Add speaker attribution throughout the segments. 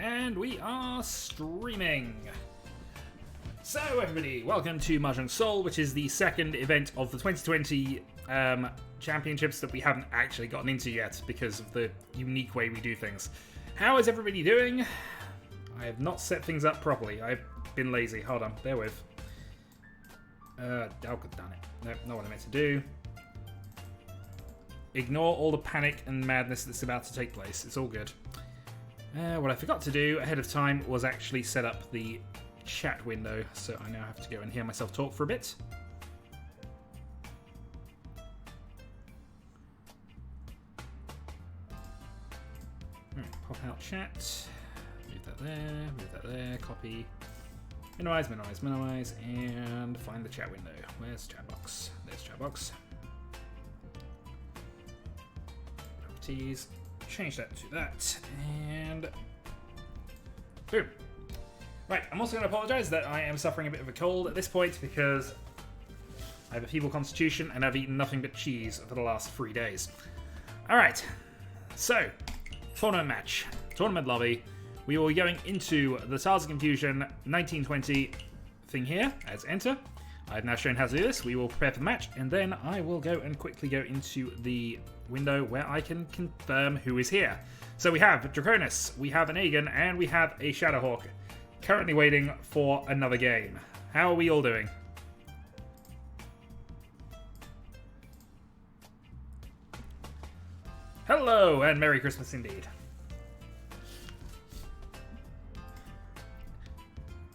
Speaker 1: And we are streaming. So everybody, welcome to Mahjong Seoul, which is the second event of the 2020 championships that we haven't actually gotten into yet because of the unique way we do things. How is everybody doing? I have not set things up properly. I've been lazy. Hold on, bear with. Oh, god damn it. Nope, not what I meant to do. Ignore all the panic and madness that's about to take place. It's all good. What I forgot to do ahead of time was actually set up the chat window, so I now have to go and hear myself talk for a bit. Pop out chat. Move that there, copy. Minimize, minimize, minimize, and find the chat window. Where's chat box? There's chat box. Properties. Change that to that, and boom. Right, I'm also going to apologise that I am suffering a bit of a cold at this point because I have a feeble constitution and I've eaten nothing but cheese for the last 3 days. Alright, so, tournament match, tournament lobby. We will be going into the Stars of Confusion 1920 thing here as enter. I've now shown how to do this. We will prepare for the match, and then I will go and quickly go into the window where I can confirm who is here. So we have Draconis, we have an Aegon, and we have a Shadowhawk. Currently waiting for another game. How are we all doing? Hello, and Merry Christmas indeed.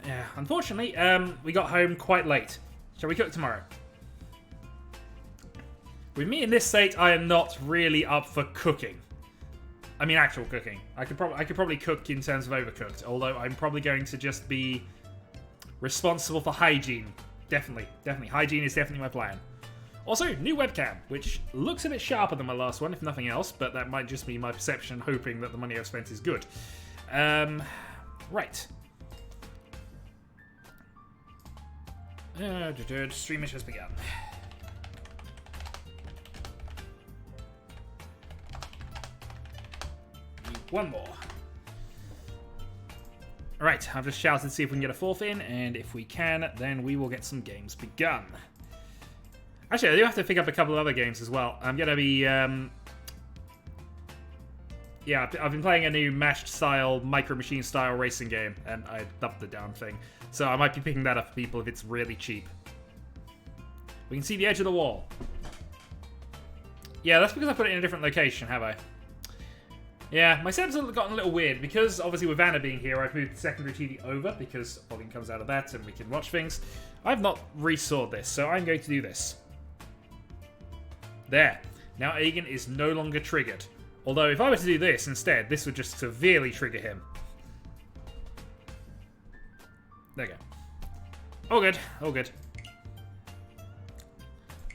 Speaker 1: Yeah, unfortunately, we got home quite late. Shall we cook tomorrow? With me in this state, I am not really up for cooking. I mean, actual cooking. I could probably cook in terms of overcooked, although I'm probably going to just be responsible for hygiene. Definitely. Hygiene is definitely my plan. Also, new webcam, which looks a bit sharper than my last one, if nothing else, but that might just be my perception, hoping that the money I've spent is good. Right. Streaming has begun. One more. Alright, I've just shouted to see if we can get a fourth in, and if we can, then we will get some games begun. Actually, I do have to pick up a couple of other games as well. I'm going to be, yeah, I've been playing a new mashed-style, micro-machine-style racing game, and I loved the damn thing. So I might be picking that up for people if it's really cheap. We can see the edge of the wall. Yeah, that's because I put it in a different location, have I? Yeah, my setup's gotten a little weird, because obviously with Vanna being here, I've moved secondary TV over, because volume comes out of that, and we can watch things. I've not resawed this, so I'm going to do this. There. Now Aegon is no longer triggered. Although, if I were to do this instead, this would just severely trigger him. There we go. All good, all good.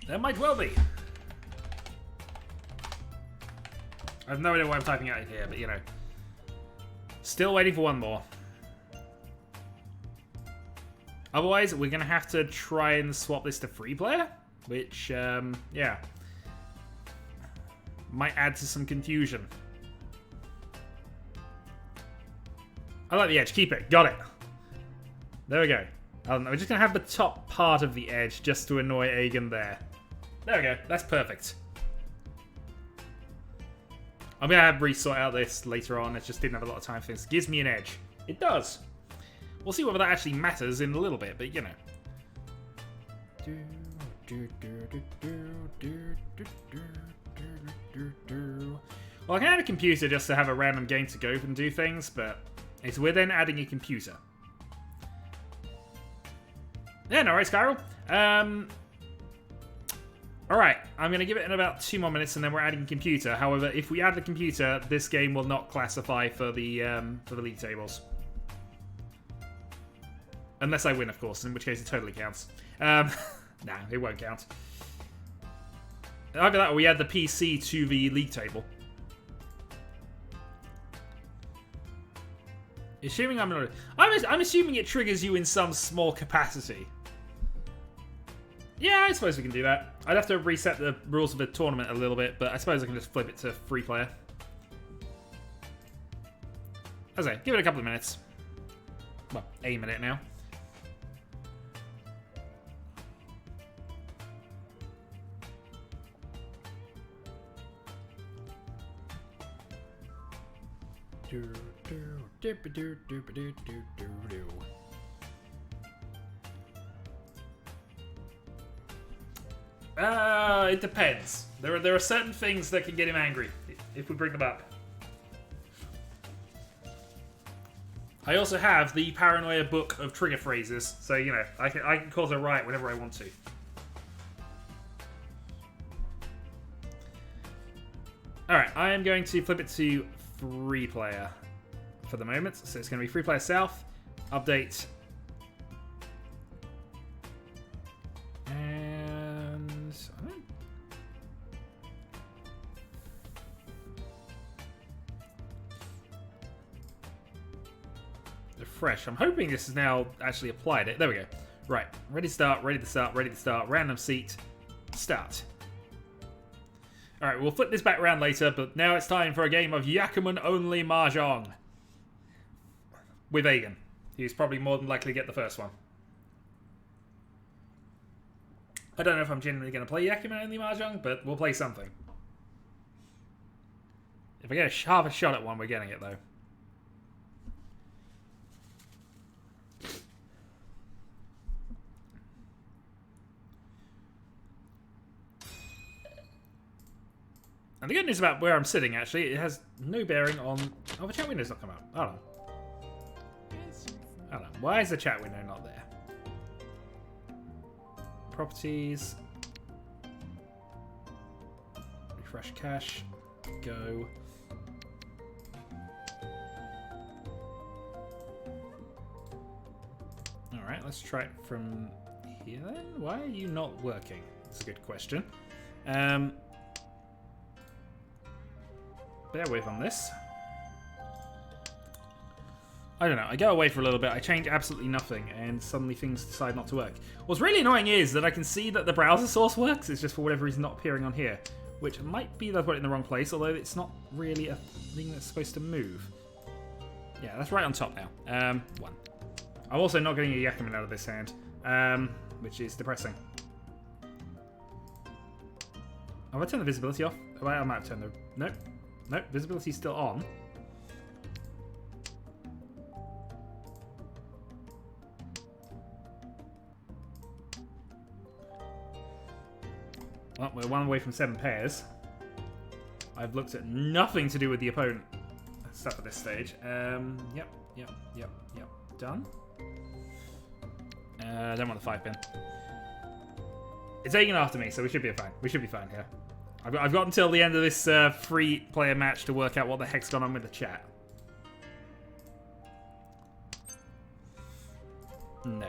Speaker 1: There might well be. I have no idea why I'm typing out here, but you know. Still waiting for one more. Otherwise, we're going to have to try and swap this to free player, which, yeah. Might add to some confusion. I like the edge. Keep it. Got it. There we go. We're just going to have the top part of the edge just to annoy Aegon there. There we go. That's perfect. I'm going to have resort out this later on. I just didn't have a lot of time for this. It gives me an edge. It does. We'll see whether that actually matters in a little bit, but you know. Well, I can add a computer just to have a random game to go and do things, but we're then adding a computer. Yeah, no worries, Skyral. Alright, I'm going to give it in about 2 more minutes and then we're adding a computer. However, if we add the computer, this game will not classify for the league tables. Unless I win, of course, in which case it totally counts. Nah, it won't count. Either that or we add the PC to the league table. Assuming I'm assuming it triggers you in some small capacity. Yeah, I suppose we can do that. I'd have to reset the rules of the tournament a little bit, but I suppose I can just flip it to free player. As I say, give it a couple of minutes. Well, a minute now. It depends. There are certain things that can get him angry if we bring them up. I also have the Paranoia book of trigger phrases, so you know I can cause a riot whenever I want to. All right, I am going to flip it to 3-player for the moment, so it's going to be 3-player South update. Fresh. I'm hoping this is now actually applied it. There we go. Right. Ready to start, ready to start, ready to start. Random seat. Start. Alright, we'll flip this back around later, but now it's time for a game of Yakuman only Mahjong. With Agan. He's probably more than likely to get the first one. I don't know if I'm genuinely going to play Yakuman only Mahjong, but we'll play something. If I get half a shot at one, we're getting it though. And the good news about where I'm sitting, actually, it has no bearing on... Oh, the chat window's not come up. Hold on. Hold on. Why is the chat window not there? Properties. Refresh cache. Go. Alright, let's try it from here then. Why are you not working? That's a good question. Bear with on this. I don't know. I go away for a little bit. I change absolutely nothing, and suddenly things decide not to work. What's really annoying is that I can see that the browser source works. It's just for whatever reason not appearing on here, which might be that I put it in the wrong place, although it's not really a thing that's supposed to move. Yeah, that's right on top now. 1. I'm also not getting a Yakuman out of this hand, which is depressing. Have I turned the visibility off? Oh, I might have turned the... Nope. Nope, visibility's still on. Well, we're 1 away from 7 pairs. I've looked at nothing to do with the opponent stuff at this stage. Yep. Done. Don't want the 5-pin. It's taking after me, so we should be fine. We should be fine here. I've got until the end of this 3-player match to work out what the heck's gone on with the chat. No.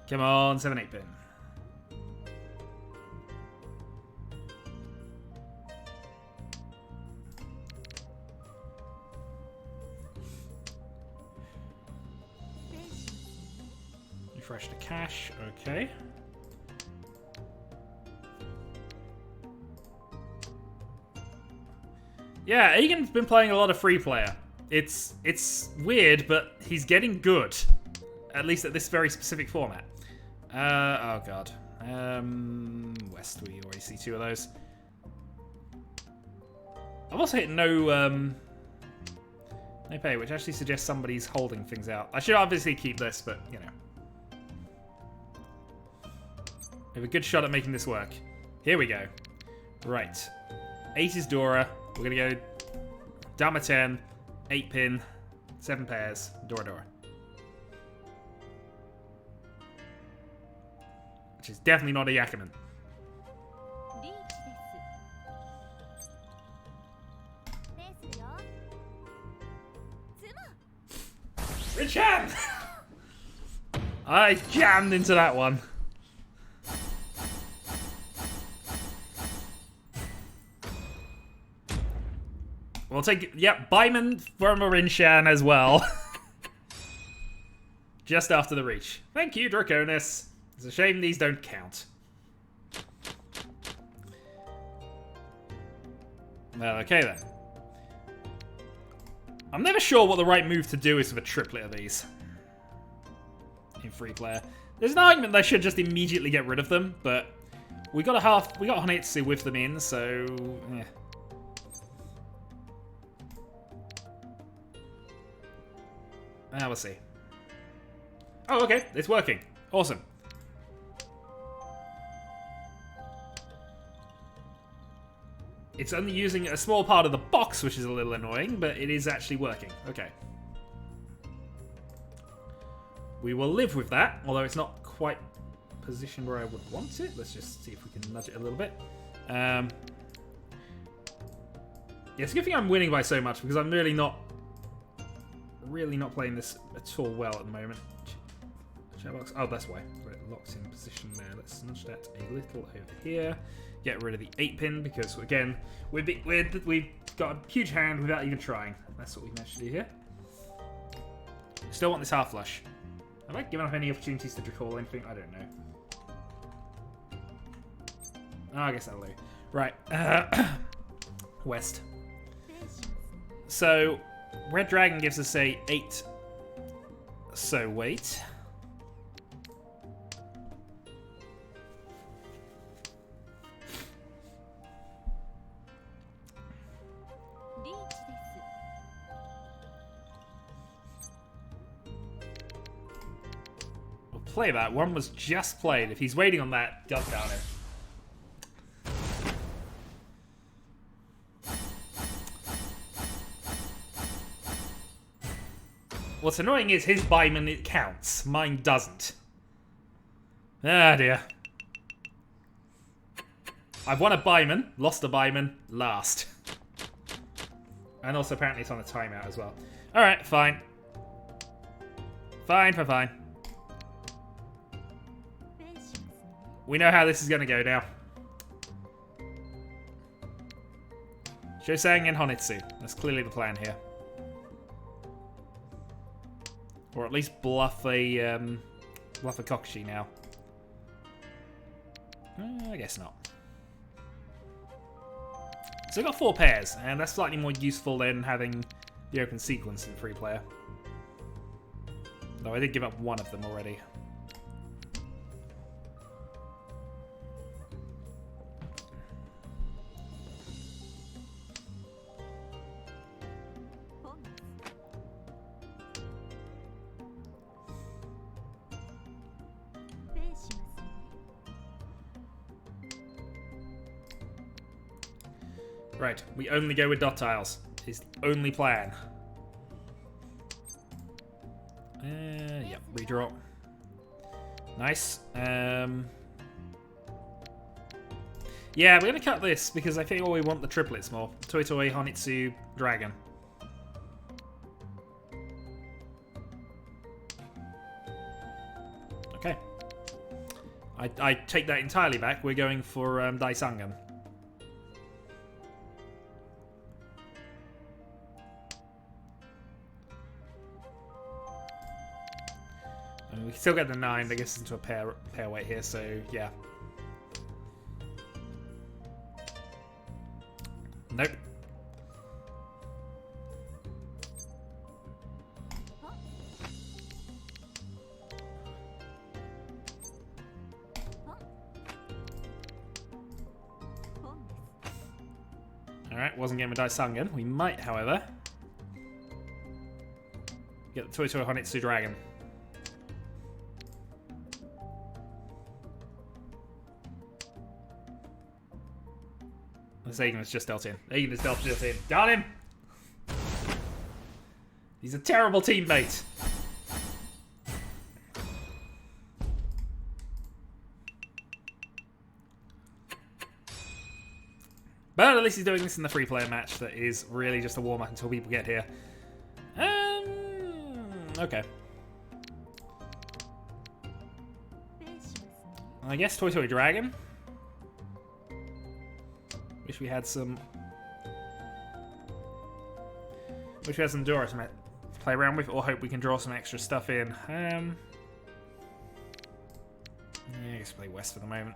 Speaker 1: Come on, 7-8 pin. Refresh the cache, okay. Yeah, Egan's been playing a lot of free player. It's weird, but he's getting good. At least at this very specific format. Oh god. West, we already see 2 of those. I've also hit no pay, which actually suggests somebody's holding things out. I should obviously keep this, but you know. We have a good shot at making this work. Here we go. Right. 8 is Dora. We're going to go Dama 10, 8 pin, 7 pairs, Dora. Which is definitely not a Yakuman. Richan! I jammed into that one. We'll take, yep, Byman from Rinshan as well. Just after the reach. Thank you, Draconis. It's a shame these don't count. Well, okay then. I'm never sure what the right move to do is with a triplet of these in free player. There's an argument that I should just immediately get rid of them, but we got Honitsu with them in, so yeah. We'll see. Oh, okay, it's working. Awesome. It's only using a small part of the box, which is a little annoying, but it is actually working. Okay. We will live with that, although it's not quite positioned where I would want it. Let's just see if we can nudge it a little bit. Yeah, it's a good thing I'm winning by so much, because I'm really not playing this at all well at the moment. Oh, that's why. It locks in position there. Let's nudge that a little over here. Get rid of the 8-pin, because, again, we've got a huge hand without even trying. That's what we managed to do here. Still want this half flush. Have I given up any opportunities to recall anything? I don't know. Oh, I guess that'll do. Right. West. So, Red Dragon gives us a 8. So, wait. Play that. One was just played. If he's waiting on that, gut down it. What's annoying is his Buyman, it counts. Mine doesn't. Ah, dear. I've won a Buyman, lost a Buyman, last. And also apparently it's on a timeout as well. Alright, fine. Fine. We know how this is going to go now. Shosang and Honitsu. That's clearly the plan here. Or at least bluff a Kokushi now. I guess not. So we've got 4 pairs, and that's slightly more useful than having the open sequence in free player. Though I did give up one of them already. Right, we only go with dot tiles. Is the only plan. Yeah, redraw. Nice. Yeah, we're gonna cut this because I think we want the triplets more. Toi Toi, Honitsu, Dragon. Okay. I take that entirely back. We're going for Daisangan. We still get the 9 that gets into a pair weight here, so yeah. Nope. Alright, wasn't getting a Daisangan. We might, however, get the Toi Toi Honitsu Dragon. Aiden was just dealt in. Aiden is dealt in. Got him! He's a terrible teammate. But at least he's doing this in the free player match that is really just a warm up until people get here. Okay. I guess Toi Toi Dragon. Wish we had some Dora to play around with, or hope we can draw some extra stuff in. Yeah, I guess play West for the moment.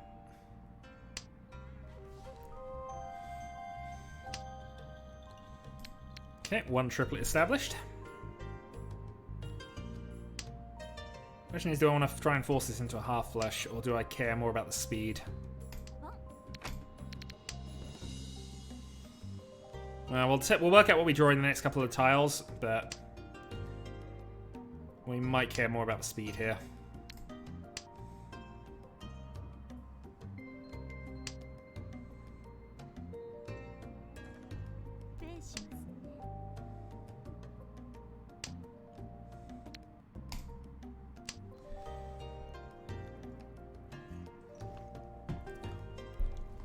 Speaker 1: Okay, one triplet established. Question is, do I want to try and force this into a half flush, or do I care more about the speed? We'll work out what we draw in the next couple of tiles, but we might care more about the speed here.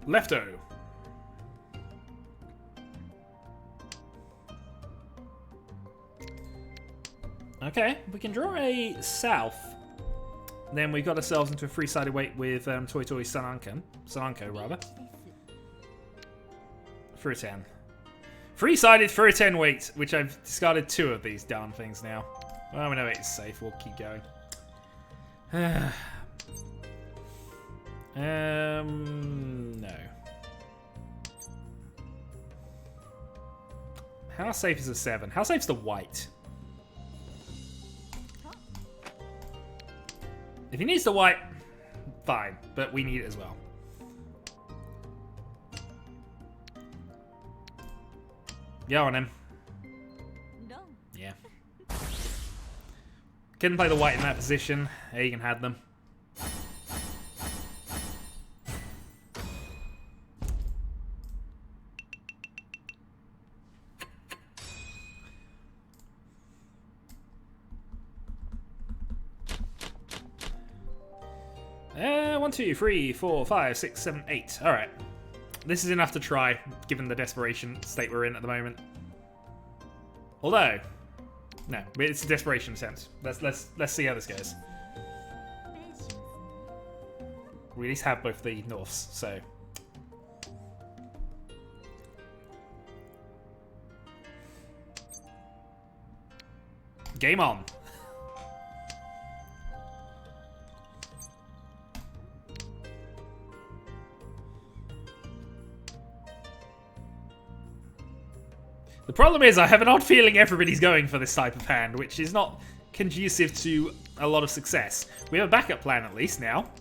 Speaker 1: Lefto. Okay, we can draw a south. Then we got ourselves into a three-sided weight with Toy Toy Sananko, rather. For a 10. Three-sided for a 10 weight, which I've discarded 2 of these darn things now. Well, we know it's safe. We'll keep going. No. How safe is a 7? How safe is the white? If he needs the white, fine, but we need it as well. Yeah, on him. No. Yeah. Couldn't play the white in that position. Aegon had them. One, two, 3, 4, 5, 6, 7, 8. All right, this is enough to try, given the desperation state we're in at the moment. Although, no, it's a desperation attempt. Let's see how this goes. We at least have both the norths, so. Game on. The problem is I have an odd feeling everybody's going for this type of hand, which is not conducive to a lot of success. We have a backup plan at least now.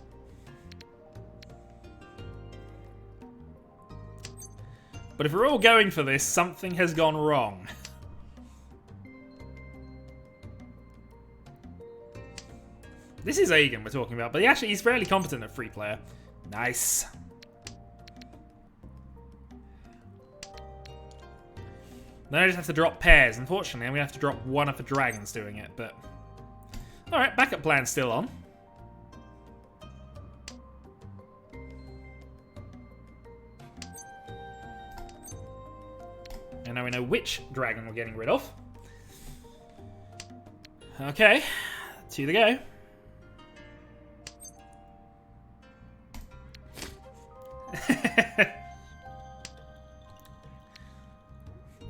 Speaker 1: But if we're all going for this, something has gone wrong. This is Aegon we're talking about, but he's fairly competent at free player. Nice. Then I just have to drop pairs. Unfortunately, I'm going to have to drop one of the dragons doing it, but... Alright, backup plan's still on. And now we know which dragon we're getting rid of. Okay, 2 to go.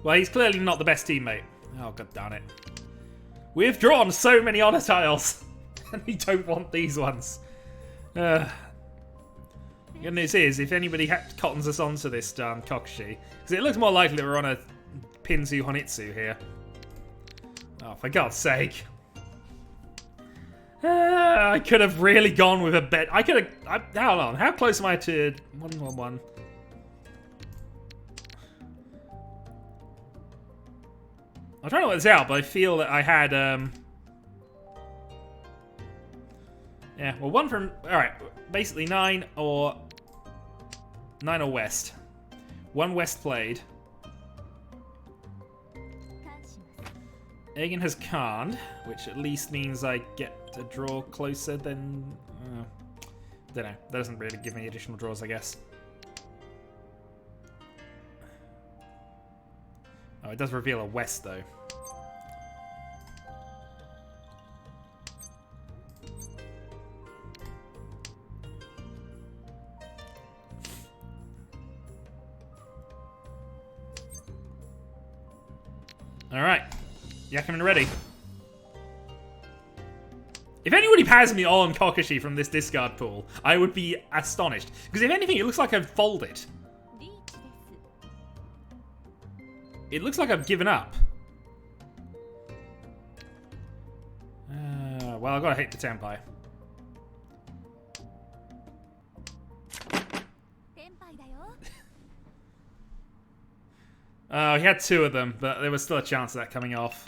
Speaker 1: Well, he's clearly not the best teammate. Oh, god darn it. We've drawn so many honor tiles. And we don't want these ones. Good news is, if anybody cottons us onto this darn Kokushi, because it looks more likely that we're on a Pinzu Honitsu here. Oh, for God's sake. I could have really gone with a bet. I could have... Hold on. How close am I to 1-1-1? I'm trying to work this out, but I feel that I had... Yeah, well, one from... Alright, basically 9 or west. 1 west played. Aegon has Khan, which at least means I get to draw closer than... don't know. That doesn't really give me additional draws, I guess. Oh, it does reveal a west, though. Alright. Yakuman ready. If anybody has me on Kokushi from this discard pool, I would be astonished. Because if anything, it looks like I've folded. It looks like I've given up. Well, I've got to hit the Tenpai. Oh, he had 2 of them, but there was still a chance of that coming off.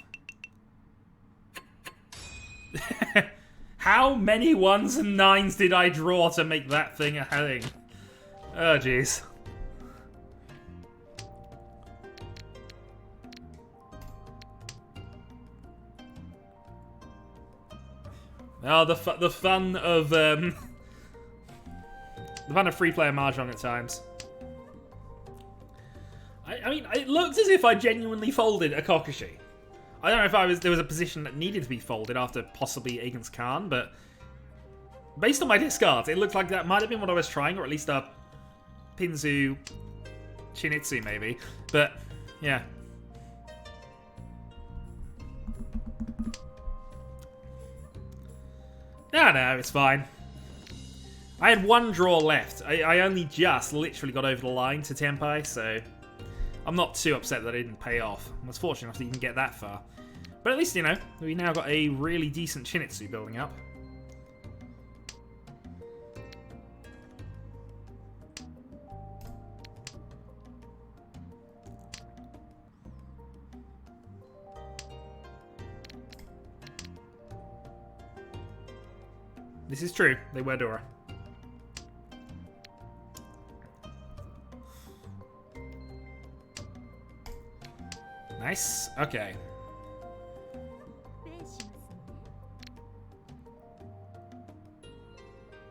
Speaker 1: How many 1s and 9s did I draw to make that thing a thing? Oh, jeez. Oh, the fun of the fun of free-player Mahjong at times. I mean, it looks as if I genuinely folded a Kokushi. I don't know if there was a position that needed to be folded after possibly Agen's Khan, but based on my discards, it looked like that might have been what I was trying, or at least a Pinzu Shinitsu maybe. But yeah. No, it's fine. I had 1 draw left. I only just literally got over the line to Tenpai, so I'm not too upset that it didn't pay off. I was fortunate enough to even get that far. But at least, you know, we now got a really decent Shinitsu building up. This is true. They were Dora. Nice. Okay.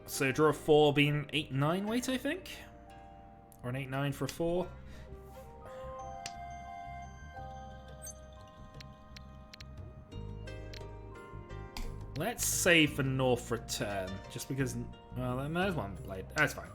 Speaker 1: So draw a 4 being 8-9 weight, I think? Or an 8-9 for a 4. Let's save for North Return, just because... Well, there's one played. That's fine.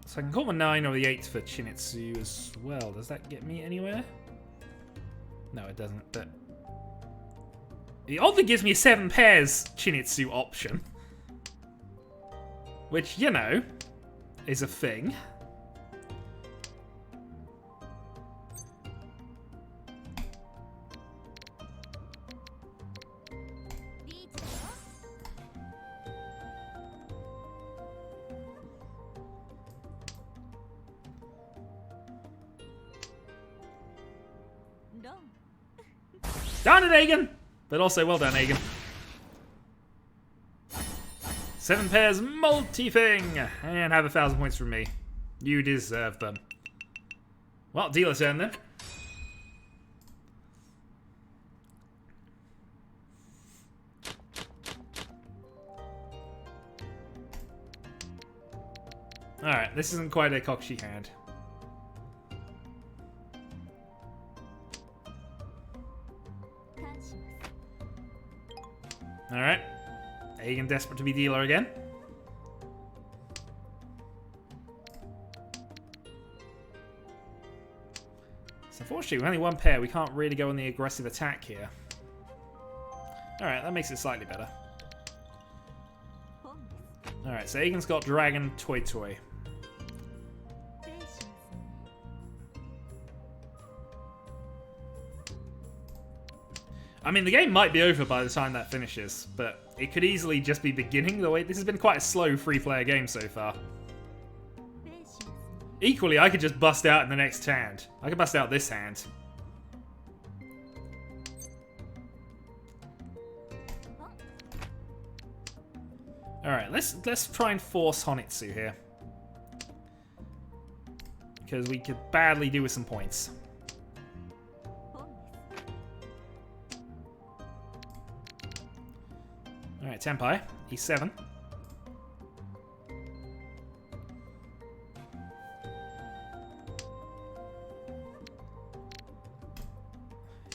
Speaker 1: So I can call the 9 or the 8 for Shinitsu as well. Does that get me anywhere? No, it doesn't. But it oddly gives me a 7 pairs Shinitsu option. Which, you know, is a thing. Darn it, Agen! But also, well done, Agen. 7 pairs multi-thing! And have 1,000 points from me. You deserve them. Well, dealer turn then. Alright, this isn't quite a Kokushi hand. Alright. Agen desperate to be dealer again. So unfortunately, with only 1 pair, we can't really go on the aggressive attack here. Alright, that makes it slightly better. Alright, so Agen's got Dragon Toy Toy. I mean, the game might be over by the time that finishes, but it could easily just be beginning the way... This has been quite a slow free-player game so far. Equally, I could just bust out in the next hand. I could bust out this hand. Alright, let's try and force Honitsu here. Because we could badly do with some points. Alright, Tenpai, E7.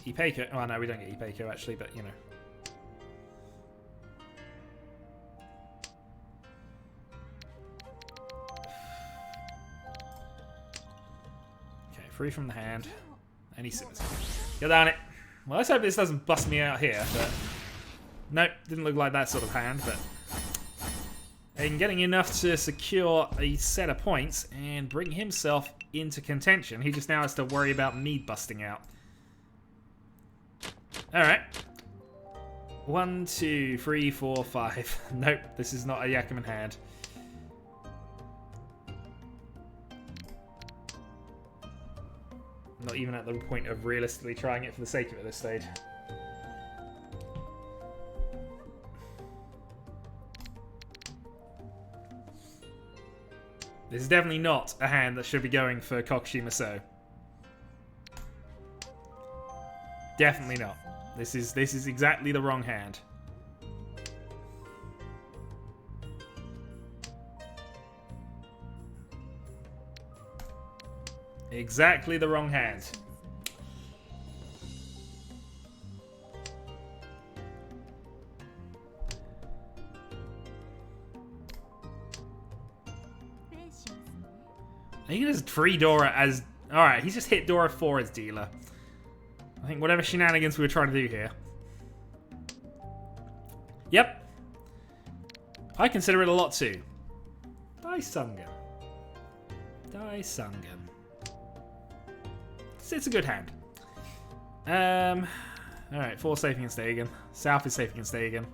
Speaker 1: Ipeiko. Oh no, we don't get Ipeiko actually, but you know. Okay, free from the hand. And he simmers. Get down it. Well, let's hope this doesn't bust me out here, but... Nope, didn't look like that sort of hand, but... And getting enough to secure a set of points and bring himself into contention. He just now has to worry about me busting out. Alright. 1, 2, 3, 4, 5. Nope, this is not a Yakuman hand. Not even at the point of realistically trying it for the sake of it at this stage. This is definitely not a hand that should be going for Kokushima So. Definitely not. This is exactly the wrong hand. Exactly the wrong hand. He can just free Dora as... Alright, he's just hit Dora 4 as dealer. I think whatever shenanigans we were trying to do here. Yep. I consider it a lot too. Dai Sungan. Dai Sungan. It's a good hand. Alright, 4 safe against Aegon. South is safe against Aegon.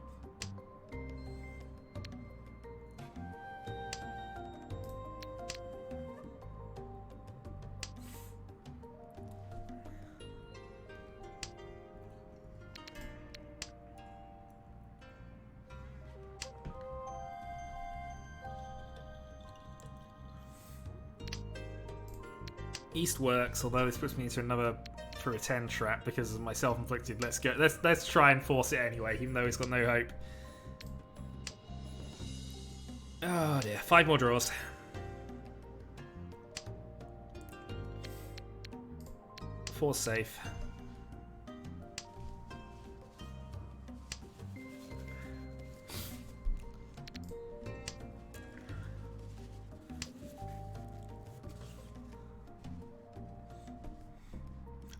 Speaker 1: East works, although this puts me into another through a 10 trap because of my self-inflicted. Let's go. Let's try and force it anyway, even though he's got no hope. Oh dear, 5 more draws. Four safe.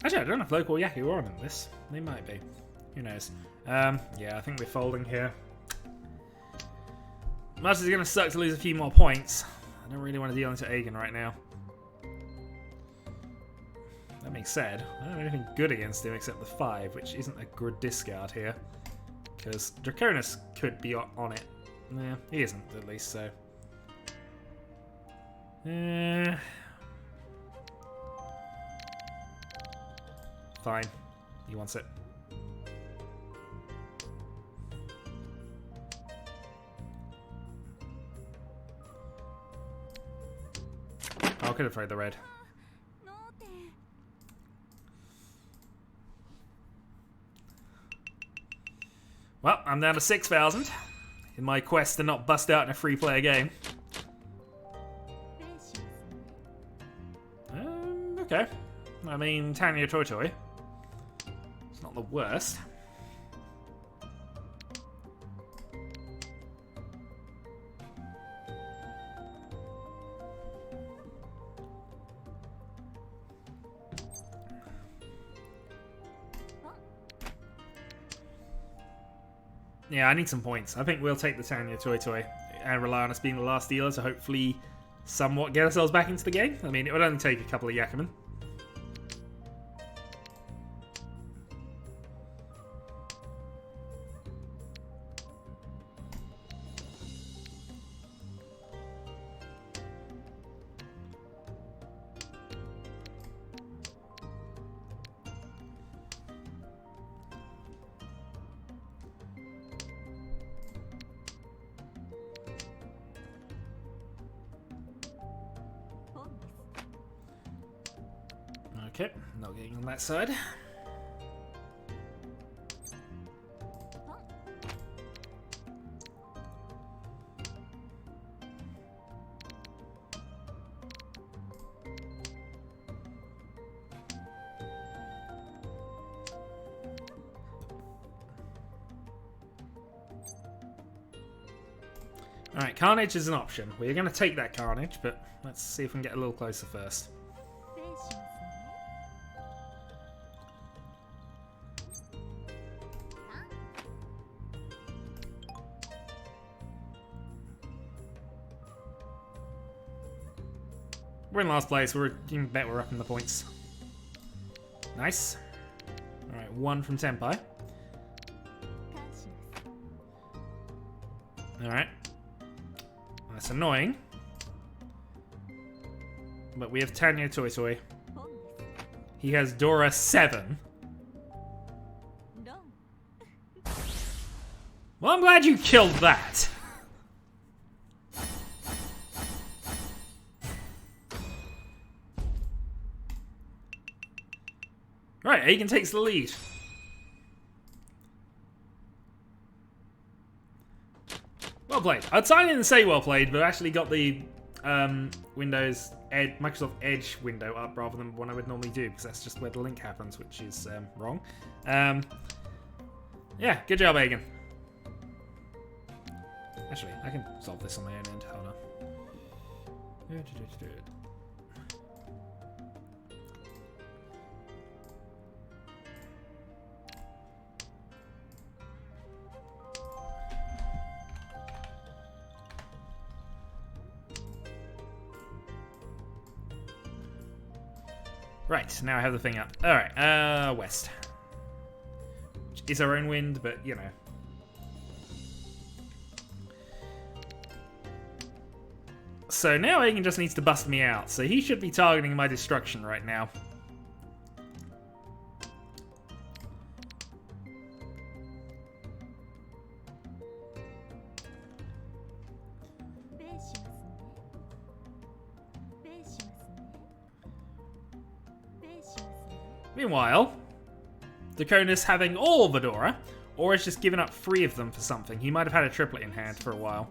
Speaker 1: Actually, I don't know if local Yaku are on in this. They might be. Who knows? Yeah, I think we're folding here. Much as it's going to suck to lose a few more points, I don't really want to deal into Aegon right now. That being said, I don't have anything good against him except the 5, which isn't a good discard here. Because Draconis could be on it. Yeah, he isn't, at least, so... Fine. He wants it. Oh, I could have tried the red. Well, I'm down to 6,000 in my quest to not bust out in a free-player game. Okay. I mean, Tanya Toy Toy. It's not the worst. Yeah, I need some points. I think we'll take the Tanya Toy Toy and rely on us being the last dealer to hopefully somewhat get ourselves back into the game. I mean, it would only take a couple of Yakuman. Okay, not getting on that side. Alright, Carnage is an option. We're going to take that Carnage, but let's see if we can get a little closer first. We're in last place. You can bet we're up in the points. Nice. Alright, 1 from Senpai. Alright. That's annoying. But we have Tanya Toy Toy. He has Dora 7. Well, I'm glad you killed that. Right, Agen takes the lead. Well played. I'd sign in and say well played, but I actually got the Windows Microsoft Edge window up rather than what I would normally do, because that's just where the link happens, which is wrong. Yeah, good job, Agen. Actually, I can solve this on my own end. Hold on. Right, now I have the thing up. Alright, west. Which is our own wind, but, you know. So now Agen just needs to bust me out, so he should be targeting my destruction right now. Meanwhile, Dakonis having all of Adora, or has just given up 3 of them for something. He might have had a triplet in hand for a while.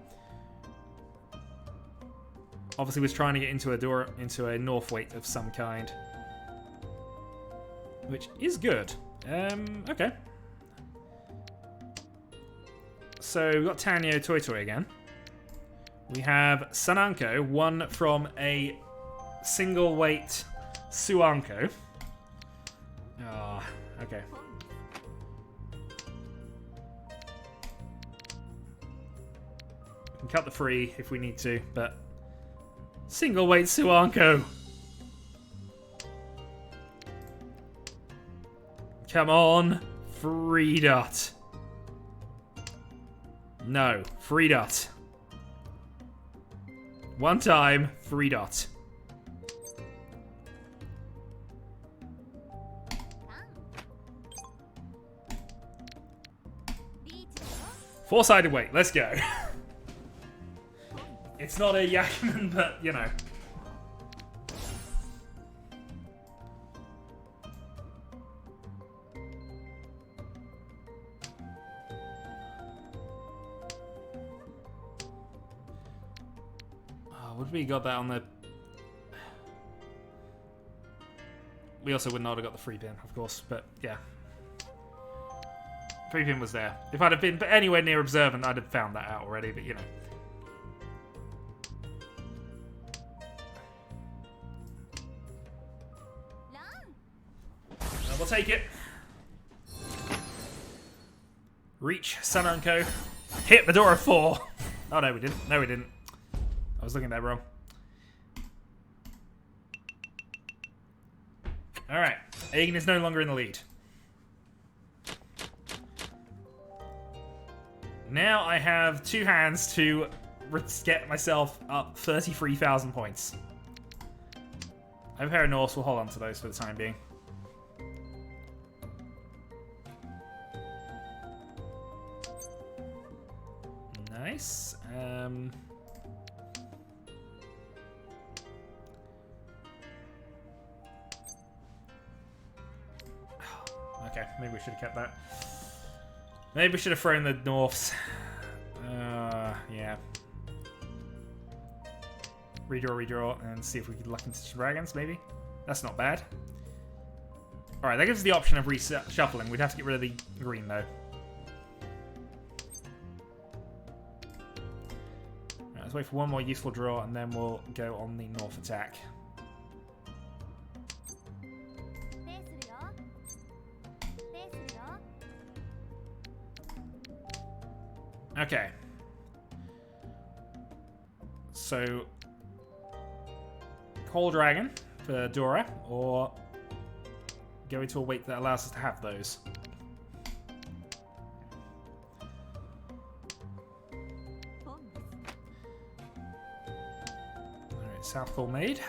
Speaker 1: Obviously was trying to get into a North Weight of some kind. Which is good. Okay. So we've got Tanyo Toy Toy again. We have Sananko, one from a single weight Suanko. Ah, okay. We can cut the free if we need to, but single weight Suanko. Come on, free dot. No, free dot. One time, free dot. Four-sided weight, let's go. It's not a Yakman, but, you know. Oh, would we got that on the... We also would not have got the free pin, of course, but, yeah. Free pin was there. If I'd have been anywhere near observant, I'd have found that out already, but, you know. We'll take it. Reach, Sananko. Hit Medora 4. Oh, no, we didn't. No, we didn't. I was looking at that wrong. Alright. Agen is no longer in the lead. Now I have 2 hands to get myself up 33,000 points. I have a pair of Norse. We'll hold on to those for the time being. Nice. Okay, maybe we should have kept that. Maybe we should have thrown the Norths. Yeah. Redraw, and see if we could luck into some dragons, maybe? That's not bad. Alright, that gives us the option of reshuffling. We'd have to get rid of the green, though. Right, let's wait for one more useful draw, and then we'll go on the North attack. Okay. Whole Dragon for Dora, or go into a wake that allows us to have those. Alright, Southpaw made.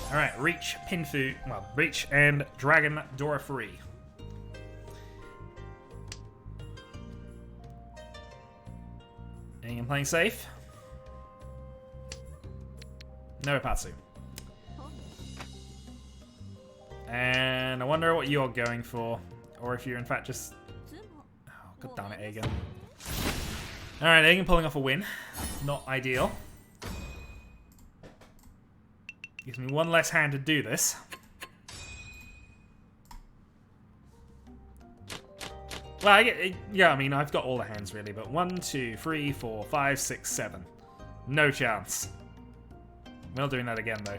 Speaker 1: Alright, Reach, Pinfu, well, Reach and Dragon Dora free. Anyone playing safe? No Ipatsu. And I wonder what you're going for. Or if you're in fact just... Oh, god damn it, Aegon. Alright, Aegon pulling off a win. Not ideal. Gives me one less hand to do this. Well, yeah, I mean, I've got all the hands really, but 1, 2, 3, 4, 5, 6, 7. No chance. We're not doing that again, though.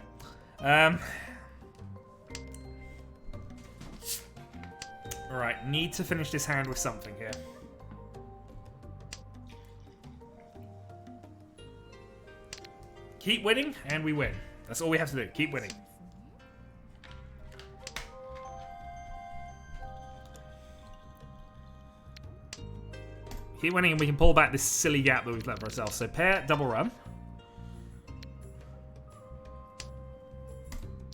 Speaker 1: Alright, need to finish this hand with something here. Keep winning, and we win. That's all we have to do. Keep winning. Keep winning and we can pull back this silly gap that we've left for ourselves. So pair, double run.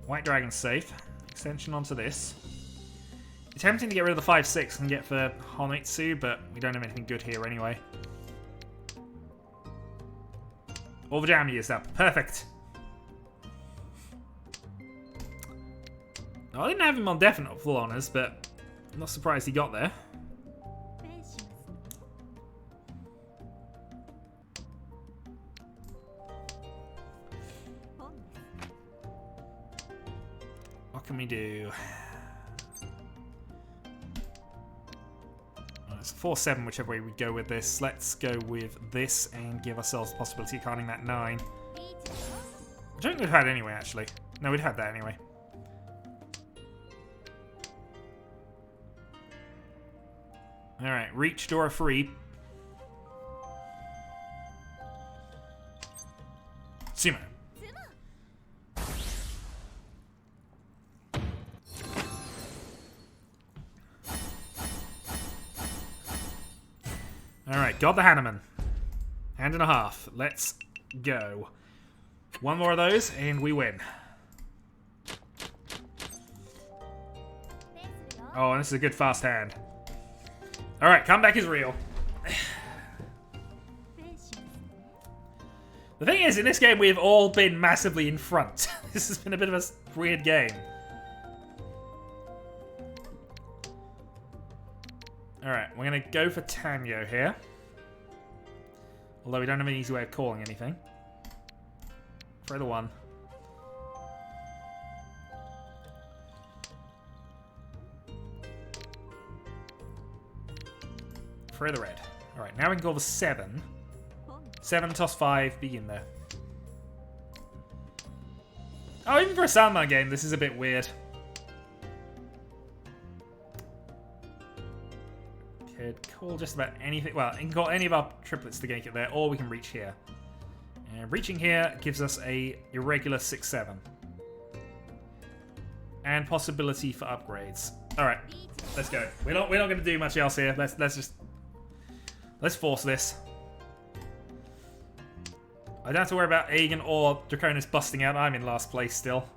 Speaker 1: White Dragon's safe. Extension onto this. Attempting to get rid of the 5-6 and get for Honitsu, but we don't have anything good here anyway. All the jam used up. Perfect. I didn't have him on definite full honors, but I'm not surprised he got there. What can we do? Well, it's 4-7, whichever way we go with this. Let's go with this and give ourselves the possibility of carding that 9. I don't think we've had anyway, actually. No, we'd had that anyway. Alright, Reach, Dora free. Sumo. Alright, got the Hanneman. Hand and a half. Let's go. One more of those, and we win. Oh, and this is a good fast hand. Alright, comeback is real. The thing is, in this game, we've all been massively in front. This has been a bit of a weird game. Alright, we're going to go for Tango here. Although we don't have an easy way of calling anything. Throw the 1. Throw the red. Alright, now we can call the 7. 7, toss 5, begin there. Oh, even for a Sandman game, this is a bit weird. Could call just about anything. Well, you can call any of our triplets to gank it there, or we can reach here. And reaching here gives us a irregular 6-7. And possibility for upgrades. Alright, let's go. We're not going to do much else here. Let's force this. I don't have to worry about Aegon or Draconis busting out. I'm in last place still.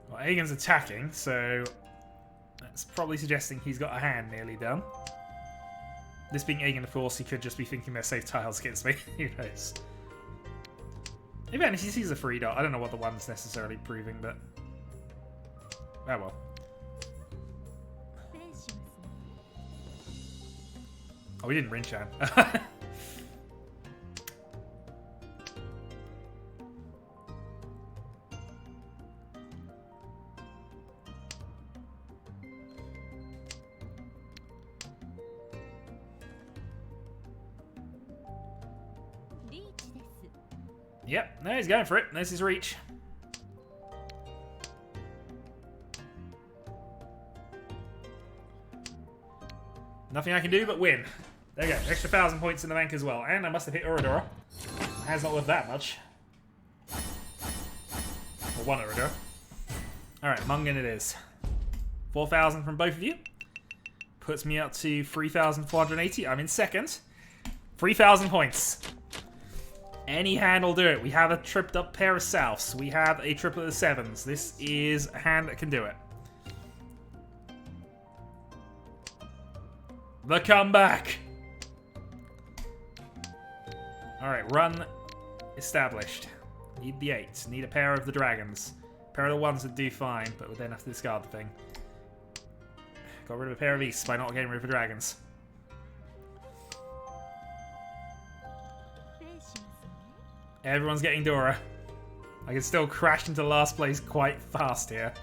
Speaker 1: Well, Aegon's attacking, so that's probably suggesting he's got a hand nearly done. This being Aegon, of course, he could just be thinking they're safe tiles against me. Who knows? Maybe if he sees a 3 dot. I don't know what the 1's necessarily proving, but... Oh well. Oh, we didn't Rinchan. Yep, no, he's going for it. There's his reach. Nothing I can do but win. There you go. Extra 1,000 points in the bank as well. And I must have hit Uradora. Has not worth that much. Or one Uradora. Alright, Mungan it is. 4,000 from both of you. Puts me up to 3,480. I'm in second. 3,000 points. Any hand will do it. We have a tripped up pair of Souths. We have a triplet of sevens. This is a hand that can do it. The comeback. Alright, run established. Need the 8. Need a pair of the dragons. A pair of the ones that do fine, but would then have to discard the thing. Got rid of a pair of Easts by not getting rid of the dragons. Everyone's getting Dora. I can still crash into last place quite fast here.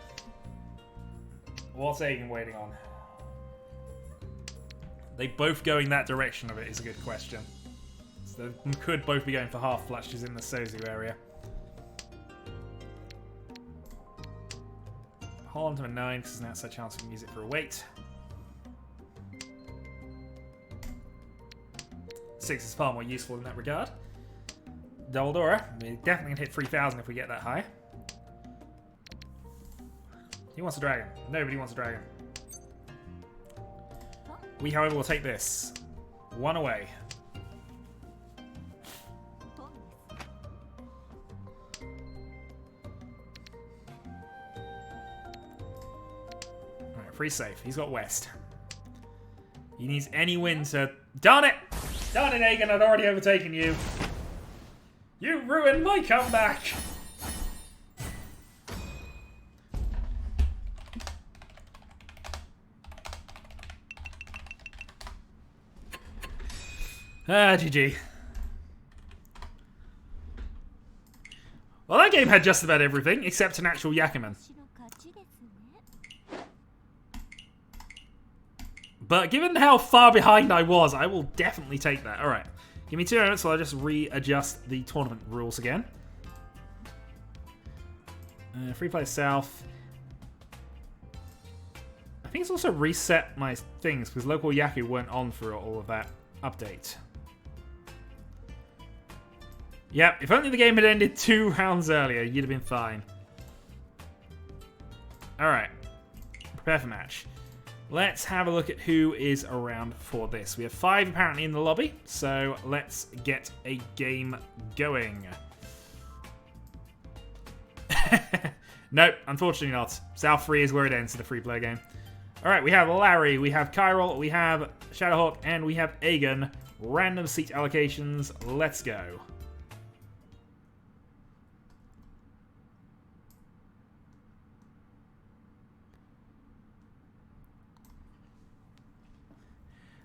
Speaker 1: What's Aegon waiting on? They both going that direction of it is a good question. So they could both be going for half flushes in the Sozu area. Hold on to a 9 because there's now a chance we can use it for a wait. 6 is far more useful in that regard. Double Dora. We're definitely going to hit 3,000 if we get that high. He wants a dragon. Nobody wants a dragon. We, however, will take this. 1 away. Alright, free safe. He's got West. He needs any win to... Darn it! Darn it, Aegon, I'd already overtaken you. You ruined my comeback! GG. Well, that game had just about everything, except an actual Yakuman. But given how far behind I was, I will definitely take that. Alright. Give me 2 minutes while I just readjust the tournament rules again. Free play South. I think it's also reset my things because local Yaku weren't on for all of that update. Yep, if only the game had ended 2 rounds earlier, you'd have been fine. Alright. Prepare for match. Let's have a look at who is around for this. We have 5 apparently in the lobby, so let's get a game going. Nope, unfortunately not. South 3 is where it ends in the free player game. Alright, we have Larry, we have Kyrol, we have Shadowhawk, and we have Aegon. Random seat allocations, let's go.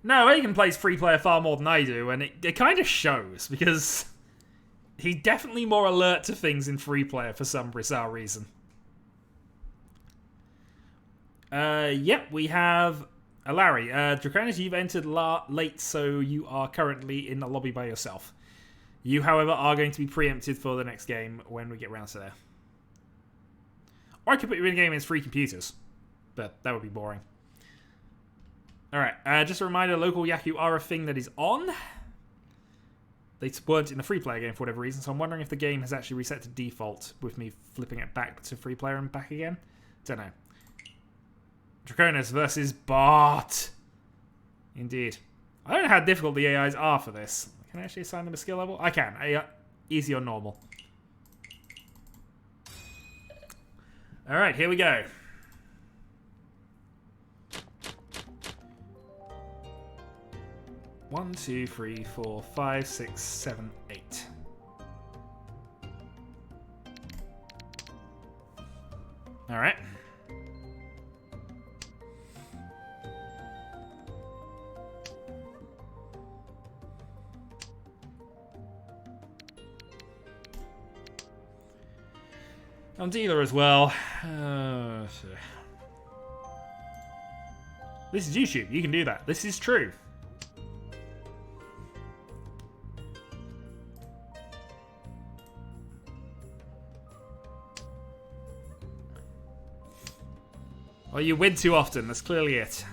Speaker 1: No, Aegon plays free player far more than I do, and it kind of shows, because he's definitely more alert to things in free player for some bizarre reason. Yep, we have Larry. Draconis, you've entered late, so you are currently in the lobby by yourself. You, however, are going to be preempted for the next game when we get round to there. Or I could put you in a game against 3 computers, but that would be boring. Alright, just a reminder, local Yaku are a thing that is on. They weren't in the free player game for whatever reason, so I'm wondering if the game has actually reset to default with me flipping it back to free player and back again. Don't know. Draconis versus Bart. Indeed. I don't know how difficult the AIs are for this. Can I actually assign them a skill level? I can. Easy or normal. Alright, here we go. One, 2, 3, 4, 5, 6, 7, 8. All right. I'm dealer as well. This is YouTube. You can do that. This is true. Well, you win too often. That's clearly it.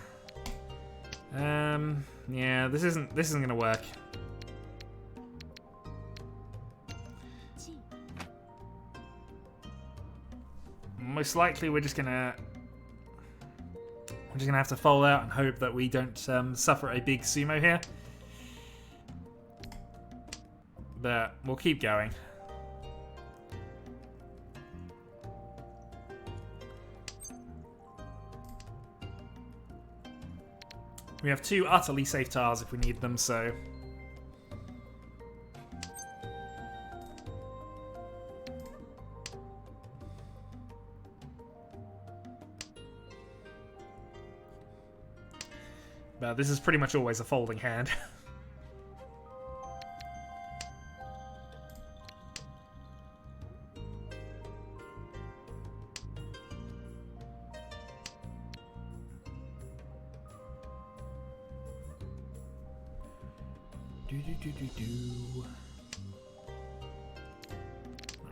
Speaker 1: Yeah, this isn't gonna work. Most likely, we're just gonna have to fold out and hope that we don't suffer a big sumo here. But we'll keep going. We have 2 utterly safe tiles if we need them, so... But this is pretty much always a folding hand.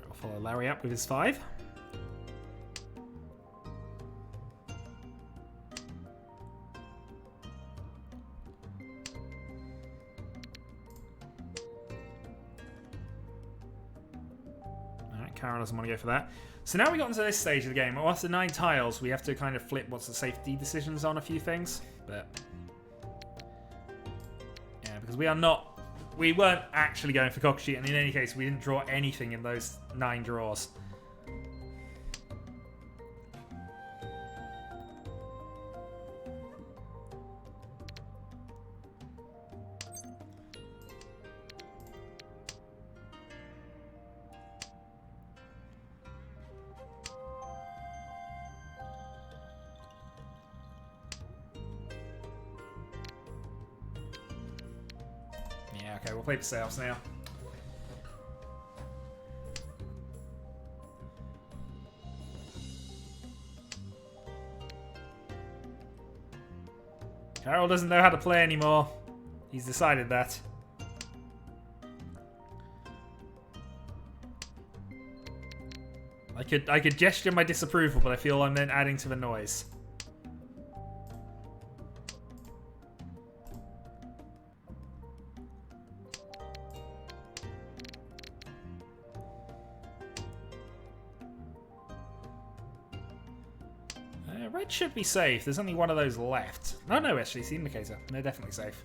Speaker 1: I'll follow Larry up with his 5. Karen doesn't want to go for that. So now we got into this stage of the game. Well, after 9 tiles, we have to kind of flip what's the safety decisions on a few things. But yeah, because we weren't actually going for Kokushi, and in any case, we didn't draw anything in those 9 draws. Okay, we'll play for sales now. Carol doesn't know how to play anymore. He's decided that. I could gesture my disapproval, but I feel I'm then adding to the noise. Red should be safe. There's only one of those left. No, actually, it's the indicator. They're definitely safe.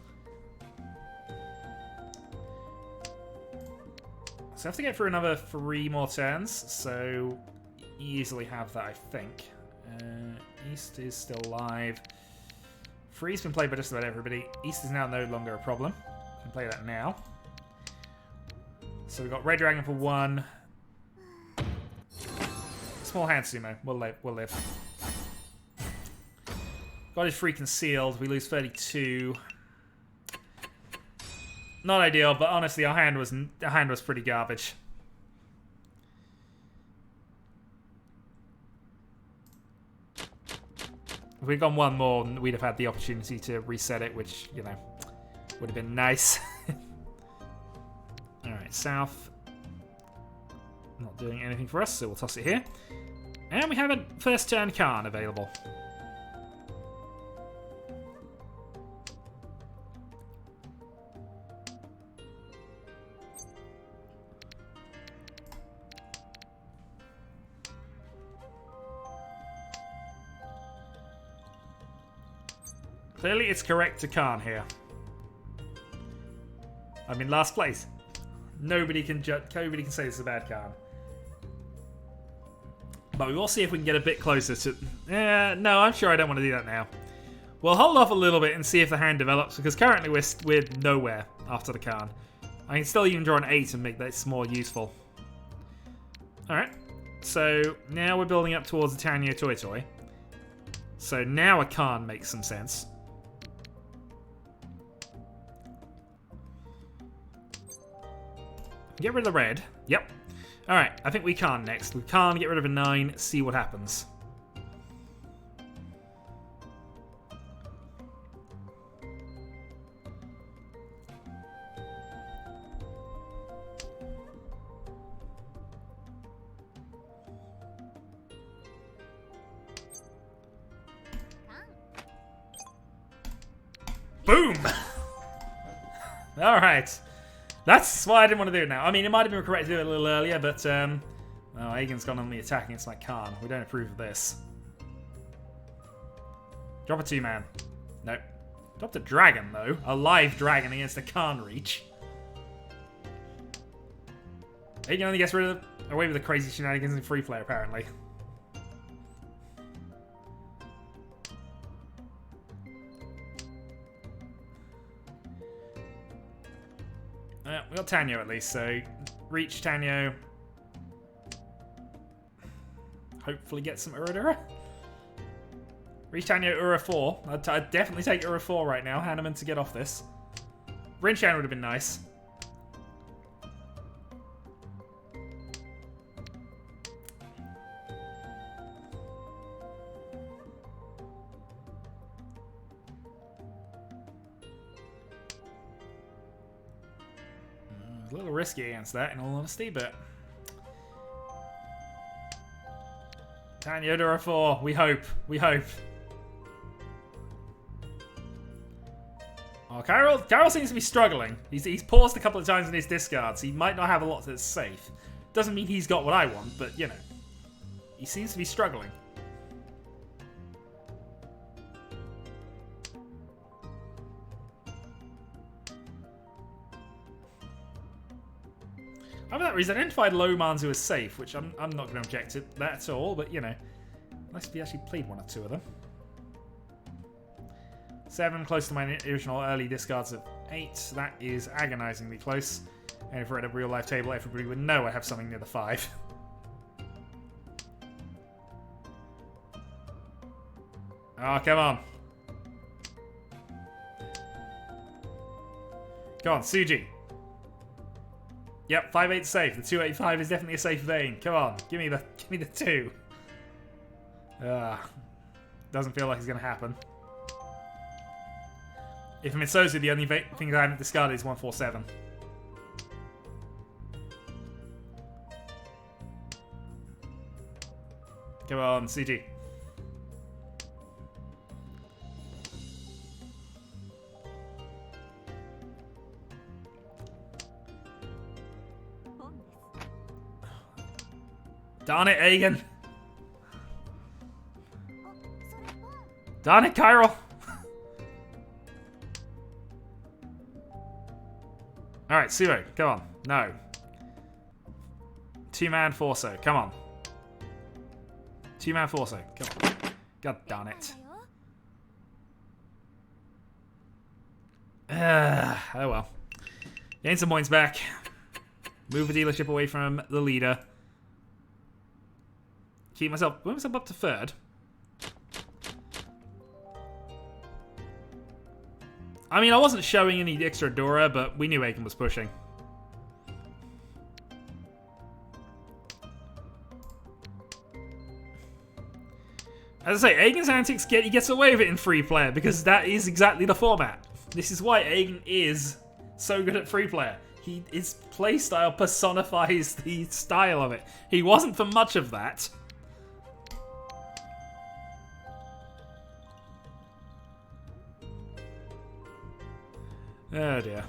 Speaker 1: So I have to get through another 3 more turns, so easily have that, I think. East is still alive. Free's been played by just about everybody. East is now no longer a problem. We can play that now. So we've got Red Dragon for 1. Small hand sumo. We'll live. Got his free concealed. We lose 32. Not ideal, but honestly, our hand was pretty garbage. If we'd gone 1 more, we'd have had the opportunity to reset it, which, you know, would have been nice. Alright, South. Not doing anything for us, so we'll toss it here. And we have a first turn Khan available. Clearly, it's correct to Khan here. I'm in last place. Nobody can say this is a bad Khan. But we will see if we can get a bit closer to... no, I'm sure I don't want to do that now. We'll hold off a little bit and see if the hand develops, because currently we're nowhere after the Khan. I can still even draw an 8 and make this more useful. Alright, so now we're building up towards the Tanyo Toy Toy. So now a Khan makes some sense. Get rid of the red. Yep. Alright, I think we can next. We can get rid of a 9, see what happens. Boom! Alright. That's why I didn't want to do it now. I mean, it might have been correct to do it a little earlier, but, well, Aegon's gone on the attack against my Khan. We don't approve of this. Drop a 2-man. Nope. Dropped a dragon, though. A live dragon against a Khan Riichi. Aegon only gets away with the crazy shenanigans in free play, apparently. We got Tanyo at least, so Riichi, Tanyo. Hopefully get some Uradura. Riichi, Tanyo, Ura 4. I'd definitely take Ura 4 right now. Hanneman to get off this. Rinchan would have been nice. A little risky against that, in all honesty, but... Tanyo, Ura 4. We hope. We hope. Oh, Carol seems to be struggling. He's paused a couple of times in his discards. He might not have a lot that's safe. Doesn't mean he's got what I want, but, you know. He seems to be struggling. I mean, he's identified low Manzu as safe, which I'm not going to object to that at all, but, you know. Nice if he actually played 1 or 2 of them. 7, close to my original early discards of 8. That is agonizingly close. And if we're at a real life table, everybody would know I have something near the 5. Oh, come on. Come on, Suji. Yep, 5-8 safe. The 285 is definitely a safe vein. Come on, give me the 2. Doesn't feel like it's gonna happen. If Mitsozu, the only thing I haven't discarded is 147. Come on, CG. Darn it, Aegon. Darn it, Kyril. Alright, Suo, come on. No. 2-man Forso, come on. 2-man Forso, come on. God darn it. Oh well. Gain some points back. Move the dealership away from the leader. Move myself up to 3rd. I mean, I wasn't showing any extra Dora, but we knew Aegon was pushing. As I say, Aegon's antics he gets away with it in free player because that is exactly the format. This is why Aegon is so good at free player. His playstyle personifies the style of it. He wasn't for much of that. Oh dear.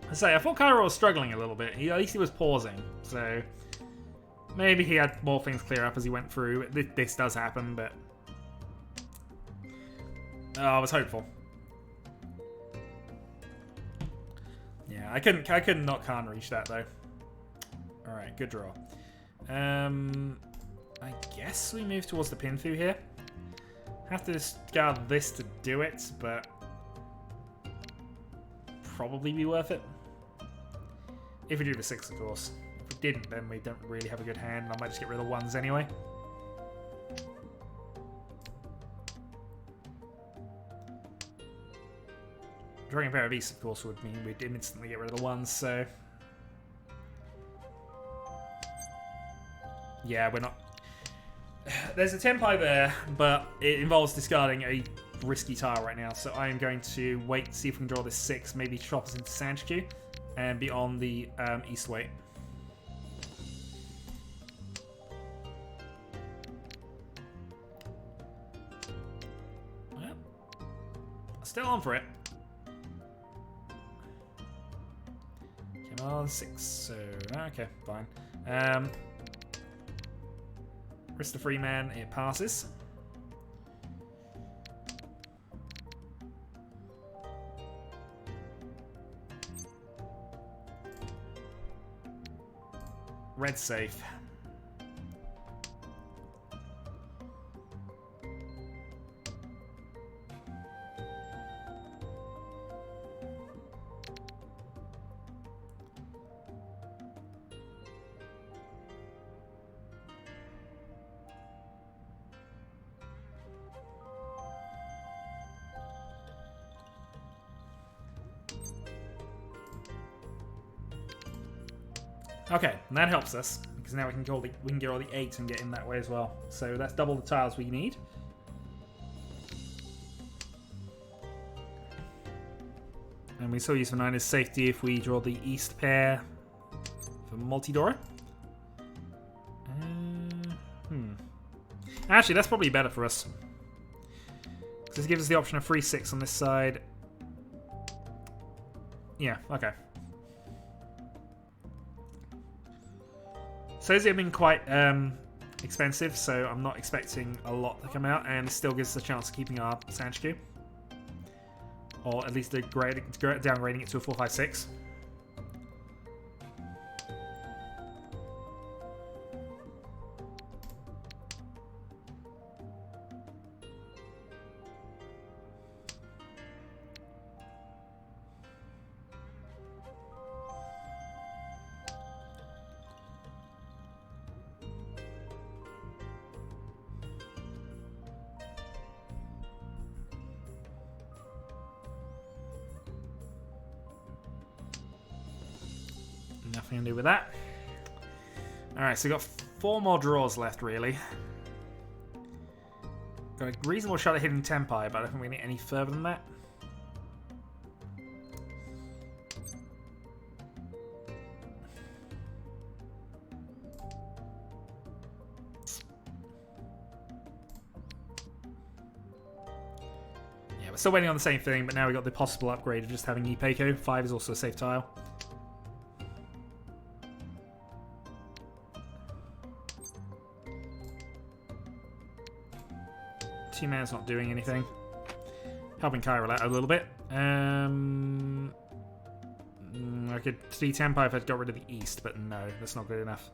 Speaker 1: I thought Cairo was struggling a little bit. At least he was pausing, so maybe he had more things clear up as he went through. This does happen, but I was hopeful. Yeah, I couldn't not Khan reach that though. All right, good draw. I guess we move towards the pin through here. Have to discard this to do it, but probably be worth it. If we do the 6, of course. If we didn't, then we don't really have a good hand, and I might just get rid of the 1s anyway. Drawing a pair of East, of course, would mean we'd instantly get rid of the 1s, so... Yeah, we're not... There's a Tenpai there, but it involves discarding a risky tile right now, so I am going to wait to see if we can draw this 6, maybe chop us into Sanchku, and be on the East Way. Still on for it. Come on, 6. So, okay, fine. Risk the free man, it passes. Red safe. Okay, and that helps us because now we can get all the 8 and get in that way as well. So that's double the tiles we need. And we still use for 9 as safety if we draw the east pair for multi-door. Actually, that's probably better for us. Because this gives us the option of free 6 on this side. Yeah, okay. So these have been quite expensive, so I'm not expecting a lot to come out, and it still gives us a chance of keeping our Sanchiku. Or at least downgrading it to a 4-5-6. Nothing to do with that. Alright, so we've got 4 more draws left, really. Got a reasonable shot at hitting Tempai, but I don't think we need any further than that. Yeah, we're still waiting on the same thing, but now we've got the possible upgrade of just having Ipeko. 5 is also a safe tile. Two-man's not doing anything. Helping Kyril out a little bit. I could see Tempai if I'd got rid of the east, but no, that's not good enough.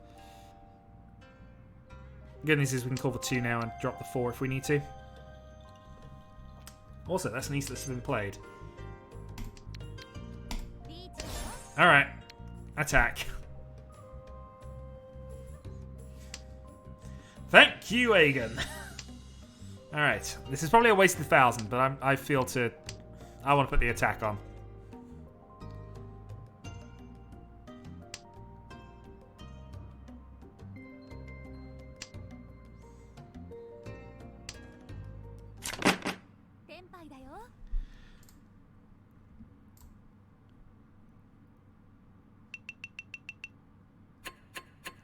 Speaker 1: Good news is we can call for 2 now and drop the 4 if we need to. Also, that's an east that's been played. Alright. Attack. Thank you, Aegon. Alright, this is probably a wasted 1,000, but I feel I want to put the attack on.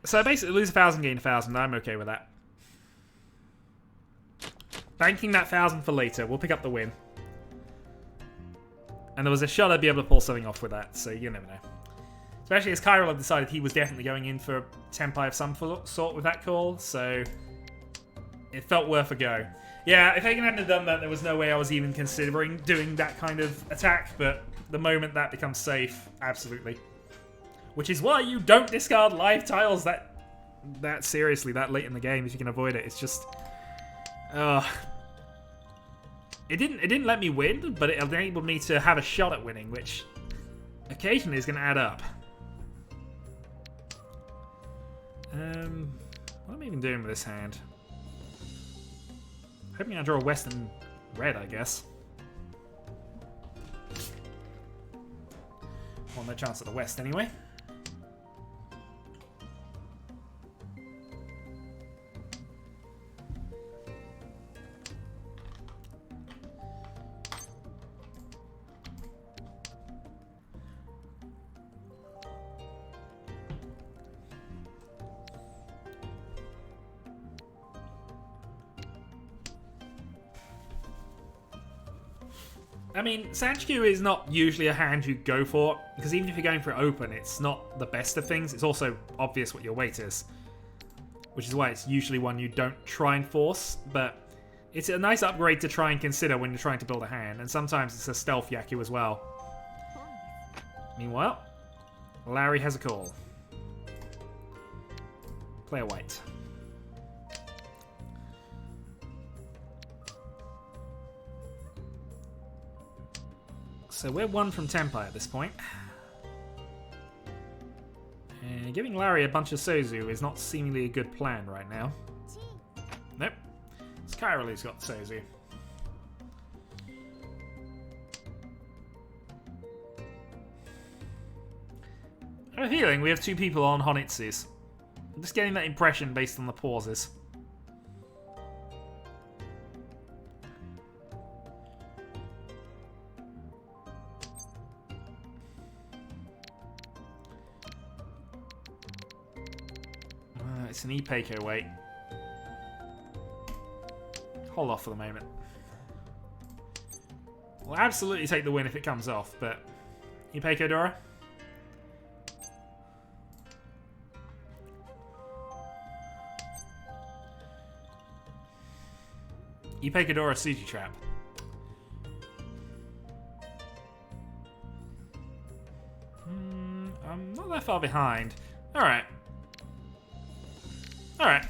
Speaker 1: So I basically lose 1,000, gain 1,000. I'm okay with that. Banking that 1,000 for later. We'll pick up the win. And there was a shot I'd be able to pull something off with that, so you never know. Especially as Kyril had decided he was definitely going in for Tempai of some sort with that call, so it felt worth a go. Yeah, if Hagen hadn't done that, there was no way I was even considering doing that kind of attack, but the moment that becomes safe, absolutely. Which is why you don't discard live tiles that seriously, that late in the game if you can avoid it. It's just... It didn't let me win, but it enabled me to have a shot at winning, which occasionally is going to add up. What am I even doing with this hand? Hoping I draw a western red, I guess. Well, no chance at the west anyway. I mean, Sanchiku is not usually a hand you go for, because even if you're going for it open, it's not the best of things. It's also obvious what your weight is, which is why it's usually one you don't try and force, but it's a nice upgrade to try and consider when you're trying to build a hand, and sometimes it's a stealth Yaku as well. Meanwhile, Larry has a call. Play a white. So we're 1 from Tenpai at this point. And giving Larry a bunch of Sozu is not seemingly a good plan right now. Nope. It's Chiral who's got Sozu. I have a feeling we have 2 people on Honitsus. I'm just getting that impression based on the pauses. It's an Ipeiko wait. Hold off for the moment. We'll absolutely take the win if it comes off, but Ipeiko Dora? Ipeiko Dora Suji Trap. I'm not that far behind. Alright. Alright.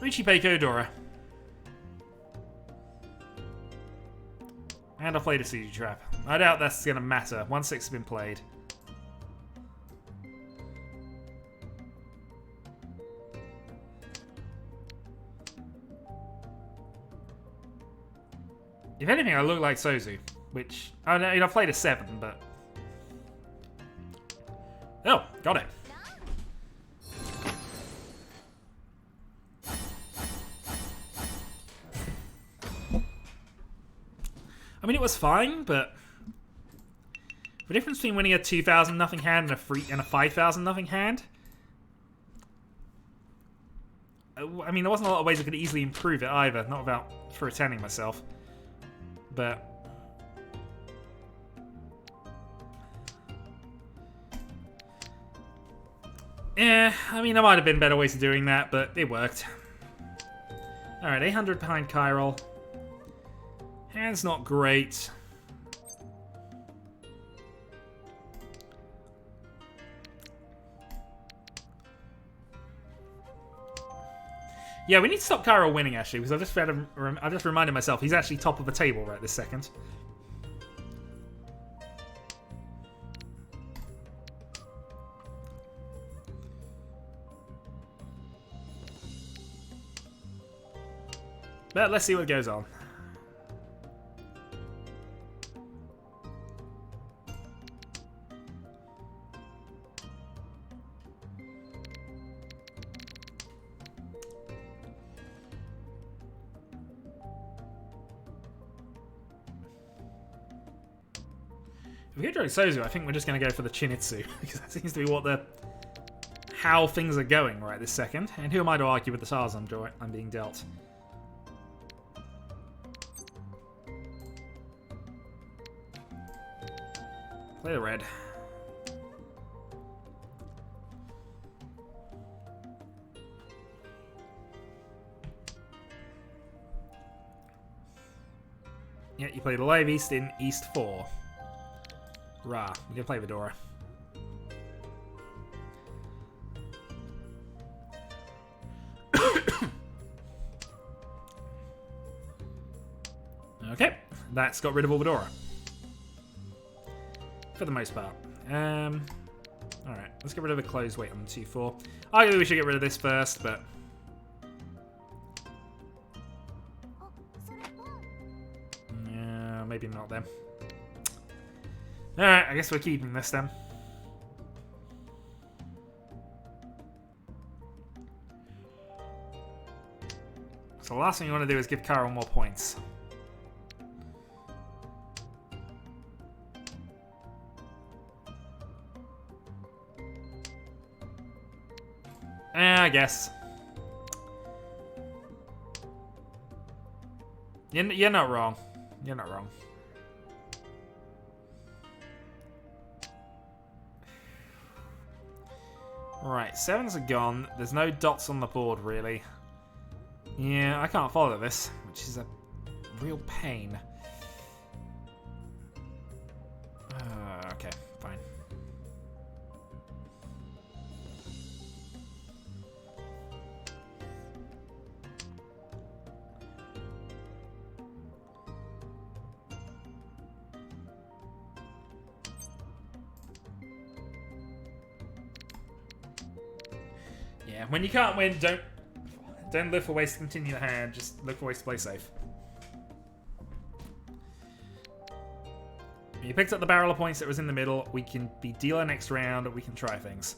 Speaker 1: Riichi Peiko Dora. And I played a Suji Trap. I doubt that's going to matter. 1-6 has been played. If anything, I look like Sozu. Which... Oh, no, I played a 7, but... Oh, got it. I mean, it was fine, but the difference between winning a 2,000 nothing hand and a 5,000 nothing hand. I mean, there wasn't a lot of ways I could easily improve it either. Not about pretending myself, but yeah. I mean, there might have been better ways of doing that, but it worked. All right, 800 behind Chiral. Hand's not great. Yeah, we need to stop Chiral winning, actually, because I just reminded myself he's actually top of the table right this second. But let's see what goes on. If we go direct Sozu, I think we're just going to go for the Chinitsu, because that seems to be how things are going right this second. And who am I to argue with the stars I'm being dealt? Play the red. Yeah, you played Live East in East 4. Rah, we can play Vidora. Okay, that's got rid of all Vidora. For the most part. Alright, let's get rid of the closed weight on 2-4. Arguably we should get rid of this first, but... yeah, maybe not then. Alright, I guess we're keeping this then. So the last thing you want to do is give Chiral more points. I guess. You're not wrong. You're not wrong. Right, 7s are gone. There's no dots on the board, really. Yeah, I can't follow this, which is a real pain. Okay, fine. Yeah, when you can't win, don't look for ways to continue the hand, just look for ways to play safe. You picked up the barrel of points that was in the middle. We can be dealer next round. We can try things.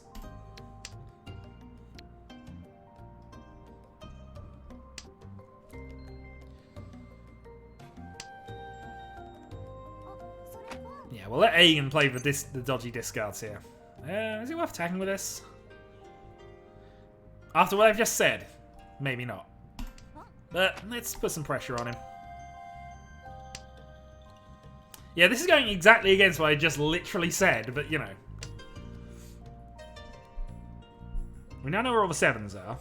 Speaker 1: Yeah, we'll let Aegon play the dodgy discards here. Is it worth attacking with this? After what I've just said, maybe not. But let's put some pressure on him. Yeah, this is going exactly against what I just literally said, but you know. We now know where all the 7s are.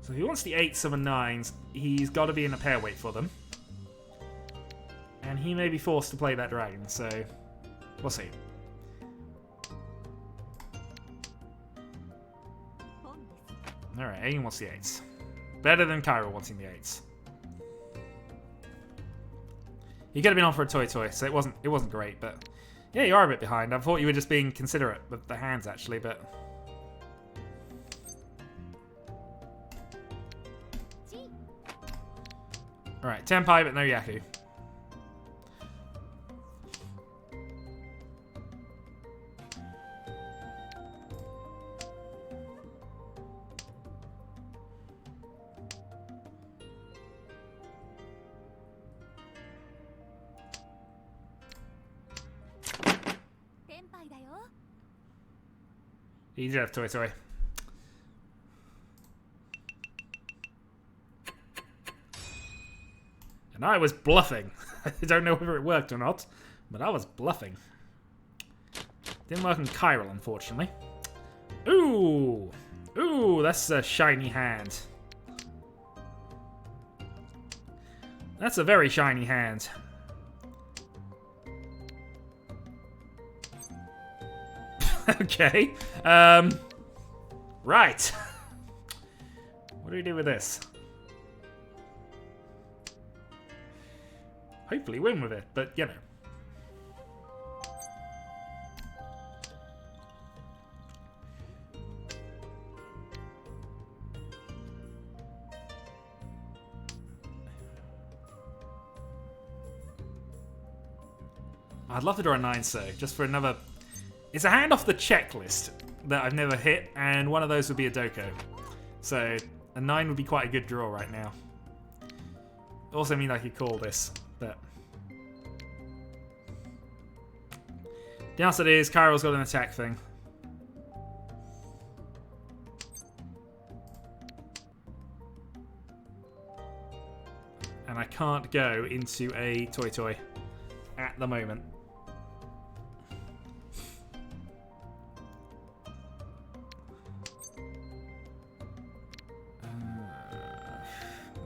Speaker 1: So if he wants the 8s and the 9s, he's got to be in a pair weight for them. And he may be forced to play that dragon, so we'll see. Alright, Aegon wants the 8s. Better than Cairo wanting the 8s. You could have been on for a toy, so it wasn't great, but yeah, you are a bit behind. I thought you were just being considerate with the hands actually, but alright, Tenpai but no Yaku. He did have toy. And I was bluffing. I don't know whether it worked or not, but I was bluffing. Didn't work on Chiral, unfortunately. Ooh! Ooh, that's a shiny hand. That's a very shiny hand. Okay. Right. What do we do with this? Hopefully win with it, but you know. I'd love to draw a 9, so just for another... It's a hand off the checklist that I've never hit, and one of those would be a Doko. So a 9 would be quite a good draw right now. Also mean I could call this, but... The answer is Kyrill's got an attack thing. And I can't go into a toy at the moment.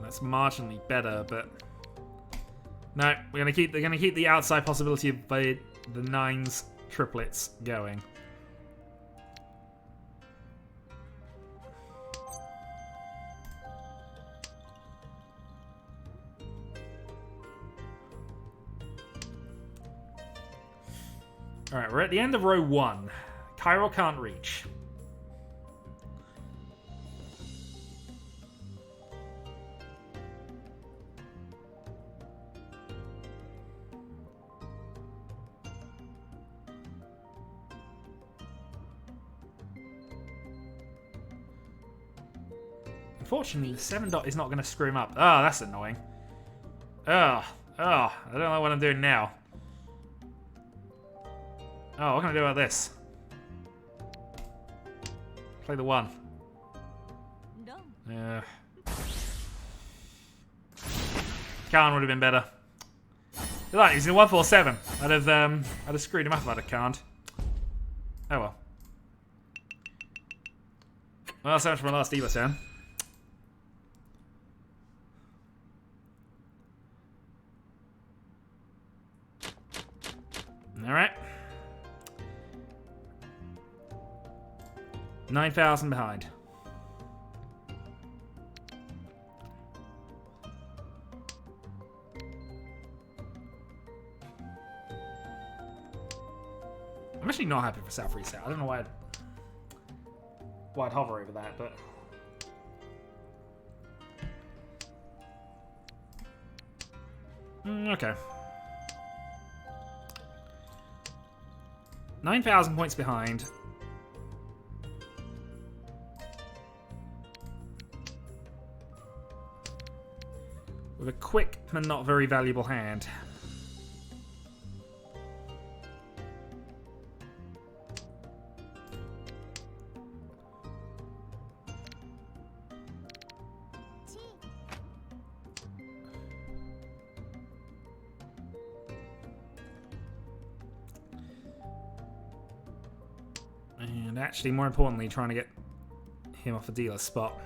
Speaker 1: That's marginally better, but no, they're gonna keep the outside possibility of the 9's triplets going. Alright, we're at the end of row 1. Cairo can't reach. Unfortunately, the 7 dot is not going to screw him up. Oh, that's annoying. Oh, I don't know what I'm doing now. Oh, what can I do about this? Play the 1. Yeah. Khan would have been better. You're right, he's in 147. I'd have screwed him up if I'd have can't. Oh well. Well, so much for my last dealer turn. Alright. 9,000 behind. I'm actually not happy for South Reset. I don't know why I'd hover over that, but... okay. 9,000 points behind. With a quick and not very valuable hand. And actually, more importantly, trying to get him off a dealer's spot.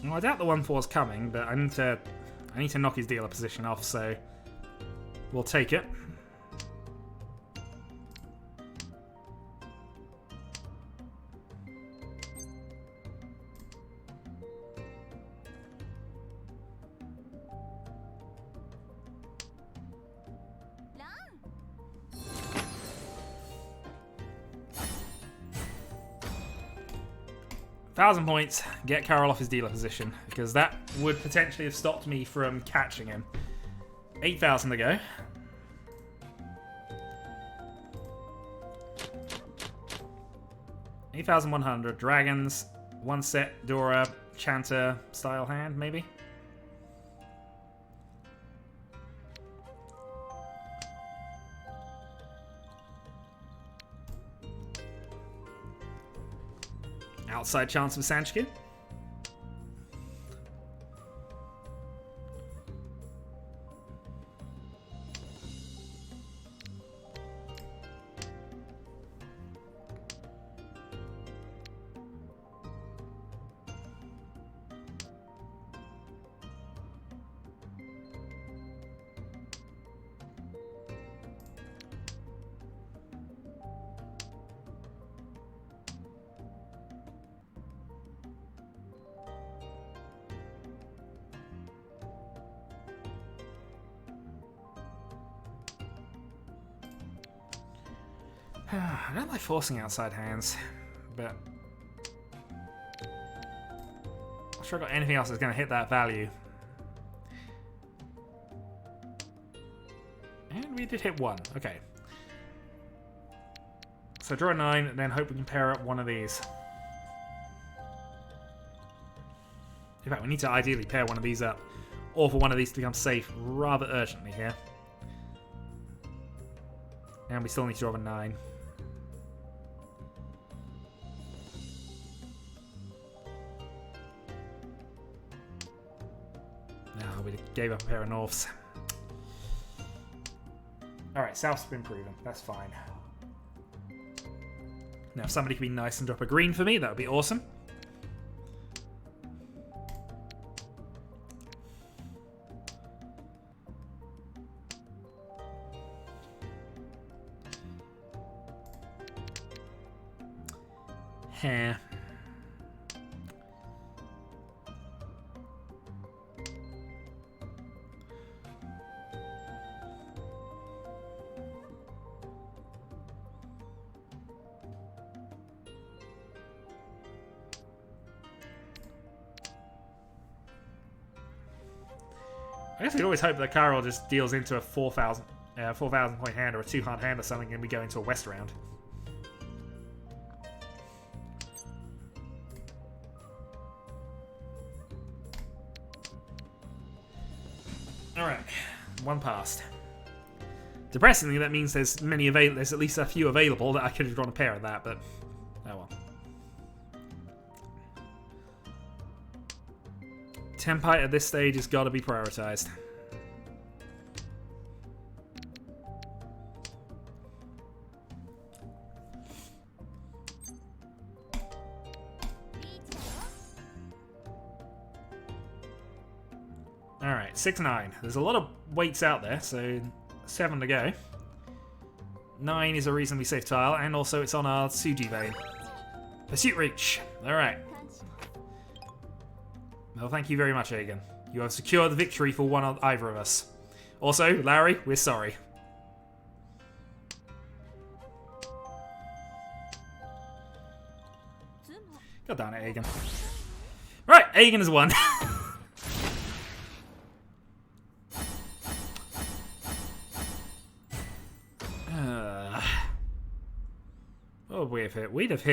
Speaker 1: Well, I doubt the 1-4's coming, but I need to knock his dealer position off, so we'll take it. $1,000 points, get Carol off his dealer position, because that would potentially have stopped me from catching him. 8,000 to go. $8,100. Dragons, one set, Dora, Chanter style hand, maybe? Outside chance of Sanchkin. I don't like forcing outside hands, but I'm not sure I've got anything else that's going to hit that value. And we did hit one. Okay. So draw a 9, and then hope we can pair up one of these. In fact, we need to ideally pair one of these up, or for one of these to become safe rather urgently here. And we still need to draw a 9. No, we gave up a pair of Norths. Alright, South's been proven. That's fine. Now, if somebody could be nice and drop a green for me, that would be awesome. Heh. I guess we always hope that Carol just deals into a 4,000 point hand or a 2-hard hand or something and we go into a West round. Alright, one passed. Depressingly, that means there's at least a few available that I could have drawn a pair of that, but oh well. Tempite at this stage has got to be prioritized. Alright, 6-9. There's a lot of weights out there, so 7 to go. 9 is a reasonably safe tile, and also it's on our Suji vein. Pursuit Reach. Alright. Well, thank you very much, Aegon. You have secured the victory for one of either of us. Also, Larry, we're sorry. God damn it, Aegon. Right, Aegon has won. What would we have hit? We'd have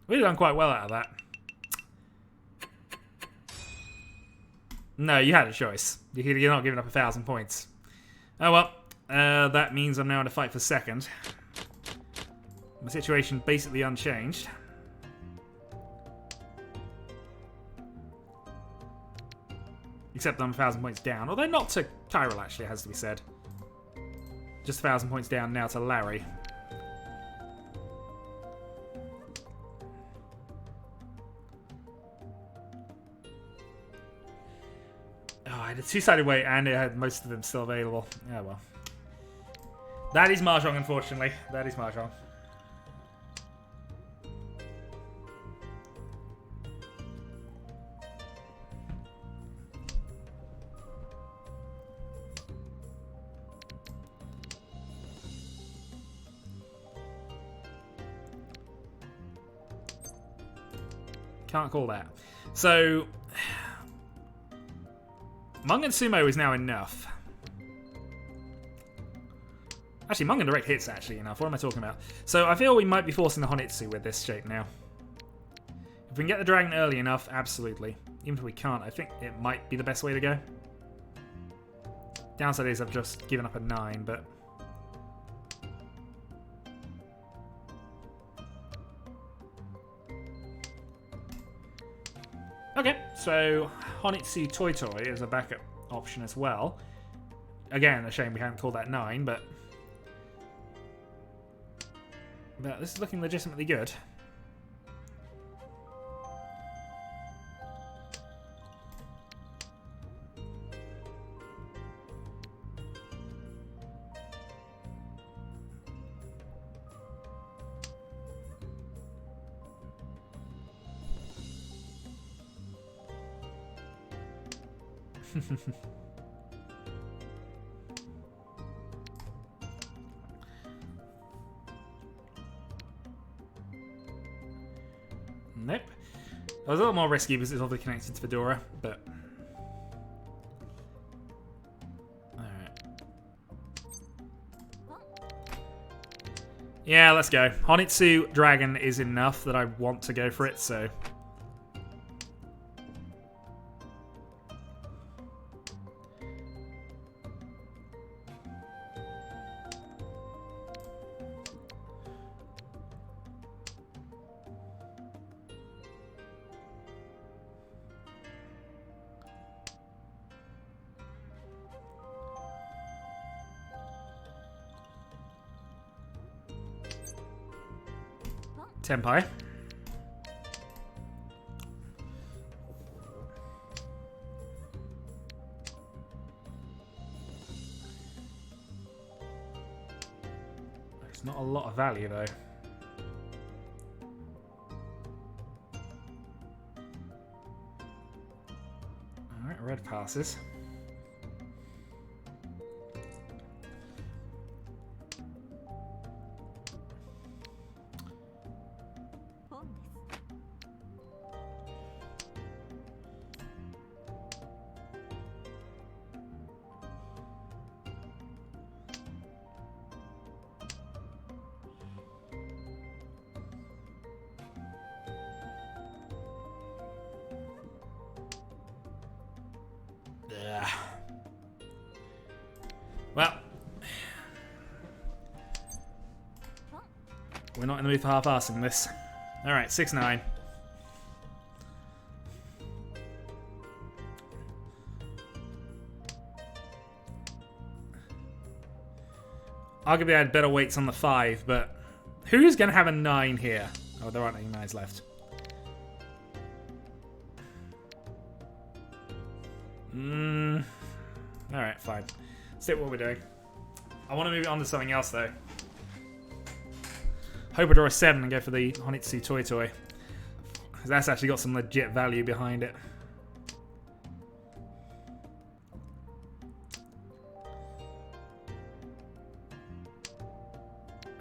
Speaker 1: done quite well out of that. No, you had a choice. You're not giving up 1,000 points. Oh well. That means I'm now in a fight for second. My situation basically unchanged. Except I'm 1,000 points down. Although not to Tyrell, actually, it has to be said. Just 1,000 points down now to Larry. I had a 2-sided weight and it had most of them still available. Oh well. That is Mahjong, unfortunately. That is Mahjong. Can't call that. So Mung and Sumo is now enough. Actually, Mung and Direct Hit's actually enough. What am I talking about? So I feel we might be forcing the Honitsu with this shape now. If we can get the dragon early enough, absolutely. Even if we can't, I think it might be the best way to go. Downside is I've just given up a 9, but... Okay, so Honitsu Toy Toy is a backup option as well. Again, a shame we hadn't called that 9, but this is looking legitimately good. Nope. It was a little more risky because it's obviously connected to Fedora, but... Alright. Yeah, let's go. Honitsu Dragon is enough that I want to go for it, so... Tenpai. There's not a lot of value though. Alright, red passes. Well, we're not in the mood for half-assing this. Alright, 6-9. Arguably I had better weights on the 5, but who's going to have a 9 here? Oh, there aren't any 9s left. Alright, fine. Stick with what we're doing. I want to move it on to something else, though. Hope I draw a 7 and go for the Honitsu Toy Toy. Because that's actually got some legit value behind it.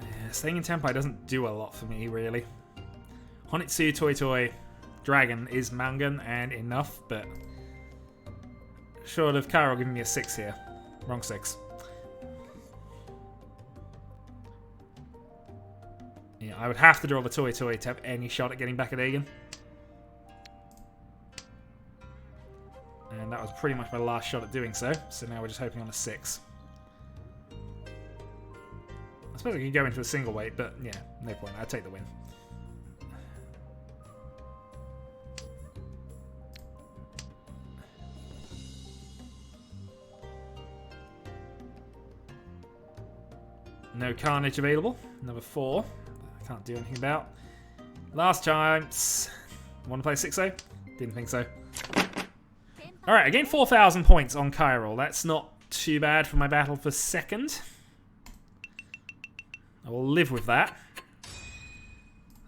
Speaker 1: Yeah, staying in Tenpai doesn't do a lot for me, really. Honitsu Toy Toy Dragon is Mangan and enough, but short of Kairo giving me a 6 here. Wrong 6. Yeah, I would have to draw the Toy Toy to have any shot at getting back at Aegon. And that was pretty much my last shot at doing so. So now we're just hoping on a 6. I suppose I could go into a single weight, but yeah, no point. I'd take the win. No Carnage available. Number 4. I can't do anything about. Last chance. Want to play 6-0? Didn't think so. Alright, I gained 4,000 points on Chiral. That's not too bad for my battle for second. I will live with that.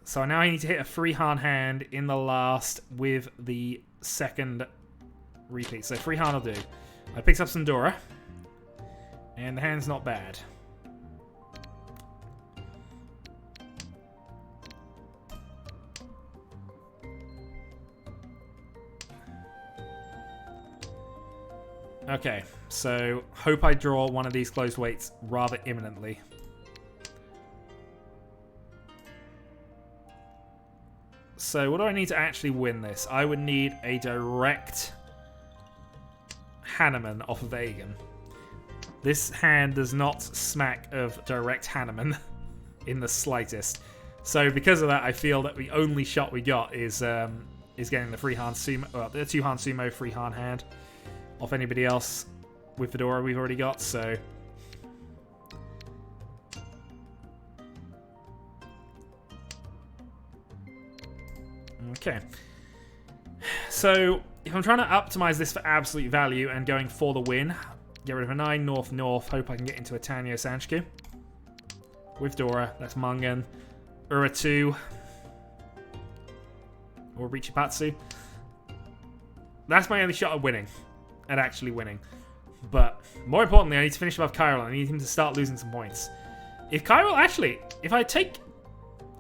Speaker 1: So now I need to hit a Freehan hand in the last with the second repeat. So Freehan will do. I picked up some Dora. And the hand's not bad. Okay, so hope I draw one of these closed weights rather imminently. So what do I need to actually win this? I would need a direct Hanneman off of Aegon. This hand does not smack of direct Hanneman in the slightest. So because of that, I feel that the only shot we got is getting the Freehan Sumo, the 2-hand Sumo Freehan hand off anybody else with Fedora we've already got, so okay. So if I'm trying to optimize this for absolute value and going for the win, get rid of a 9 north, hope I can get into a Tanyo Sanshku with Dora. That's Mangan, Ura 2 or Riichi Patsu. That's my only shot at winning. At actually winning. But more importantly, I need to finish above Chiral. I need him to start losing some points. If Chiral actually, if I take...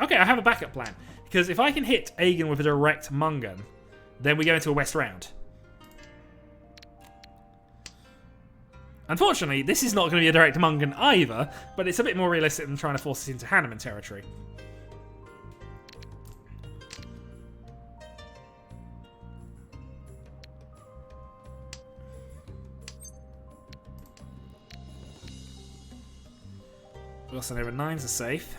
Speaker 1: Okay, I have a backup plan. Because if I can hit Aegon with a direct Mungan, then we go into a West round. Unfortunately, this is not going to be a direct Mungan either, but it's a bit more realistic than trying to force it into Hanneman territory. We also know that 9s are safe.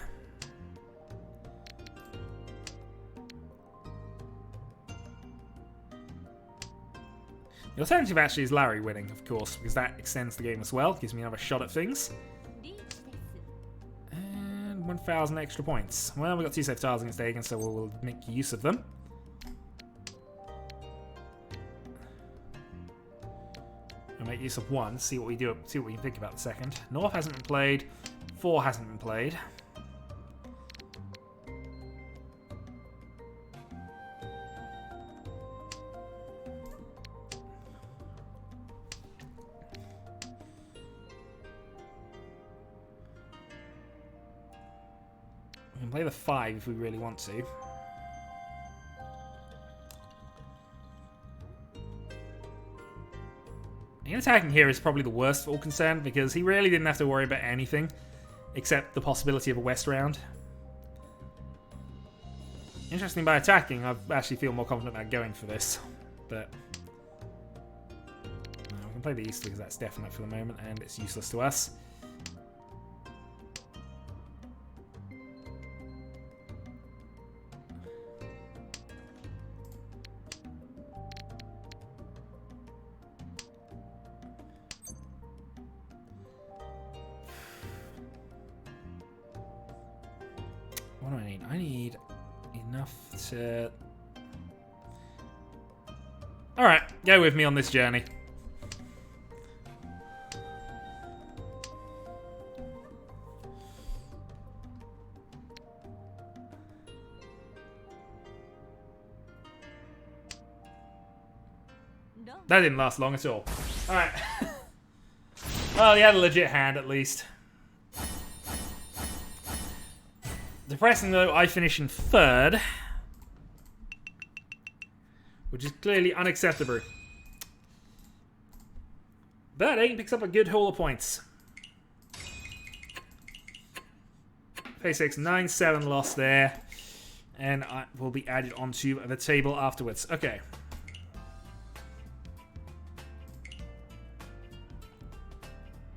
Speaker 1: The alternative actually is Larry winning, of course, because that extends the game as well. Gives me another shot at things. And 1,000 extra points. Well, we've got 2 safe tiles against Aegon, so we'll make use of them. We'll make use of 1, see what we do, see what we can think about the second. North hasn't been played. 4 hasn't been played. We can play the 5 if we really want to. The attacking here is probably the worst for all concerned because he really didn't have to worry about anything except the possibility of a West round. Interesting, by attacking, I actually feel more confident about going for this. But we can play the East because that's definite for the moment, and it's useless to us. What do I need? I need enough to... Alright, go with me on this journey. That didn't last long at all. Alright. Well, he had a legit hand at least. Depressing though, I finish in third. Which is clearly unacceptable. But Aiden picks up a good haul of points. Phase 6, 9-7 loss there. And I will be added onto the table afterwards. Okay.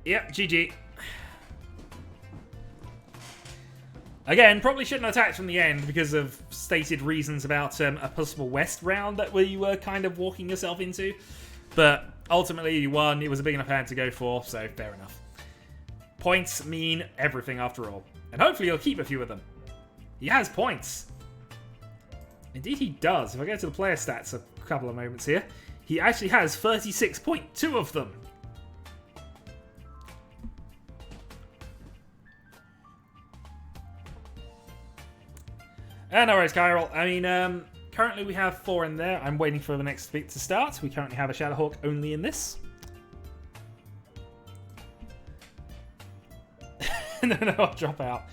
Speaker 1: Yep, GG. Again, probably shouldn't have attacked from the end because of stated reasons about a possible West round that you were kind of walking yourself into. But ultimately you won. It was a big enough hand to go for, so fair enough. Points mean everything after all. And hopefully he'll keep a few of them. He has points. Indeed he does. If I go to the player stats a couple of moments here, he actually has 36.2 of them. No worries, Kyril. I mean, currently we have 4 in there. I'm waiting for the next bit to start. We currently have a Shadowhawk only in this. No, I'll drop out.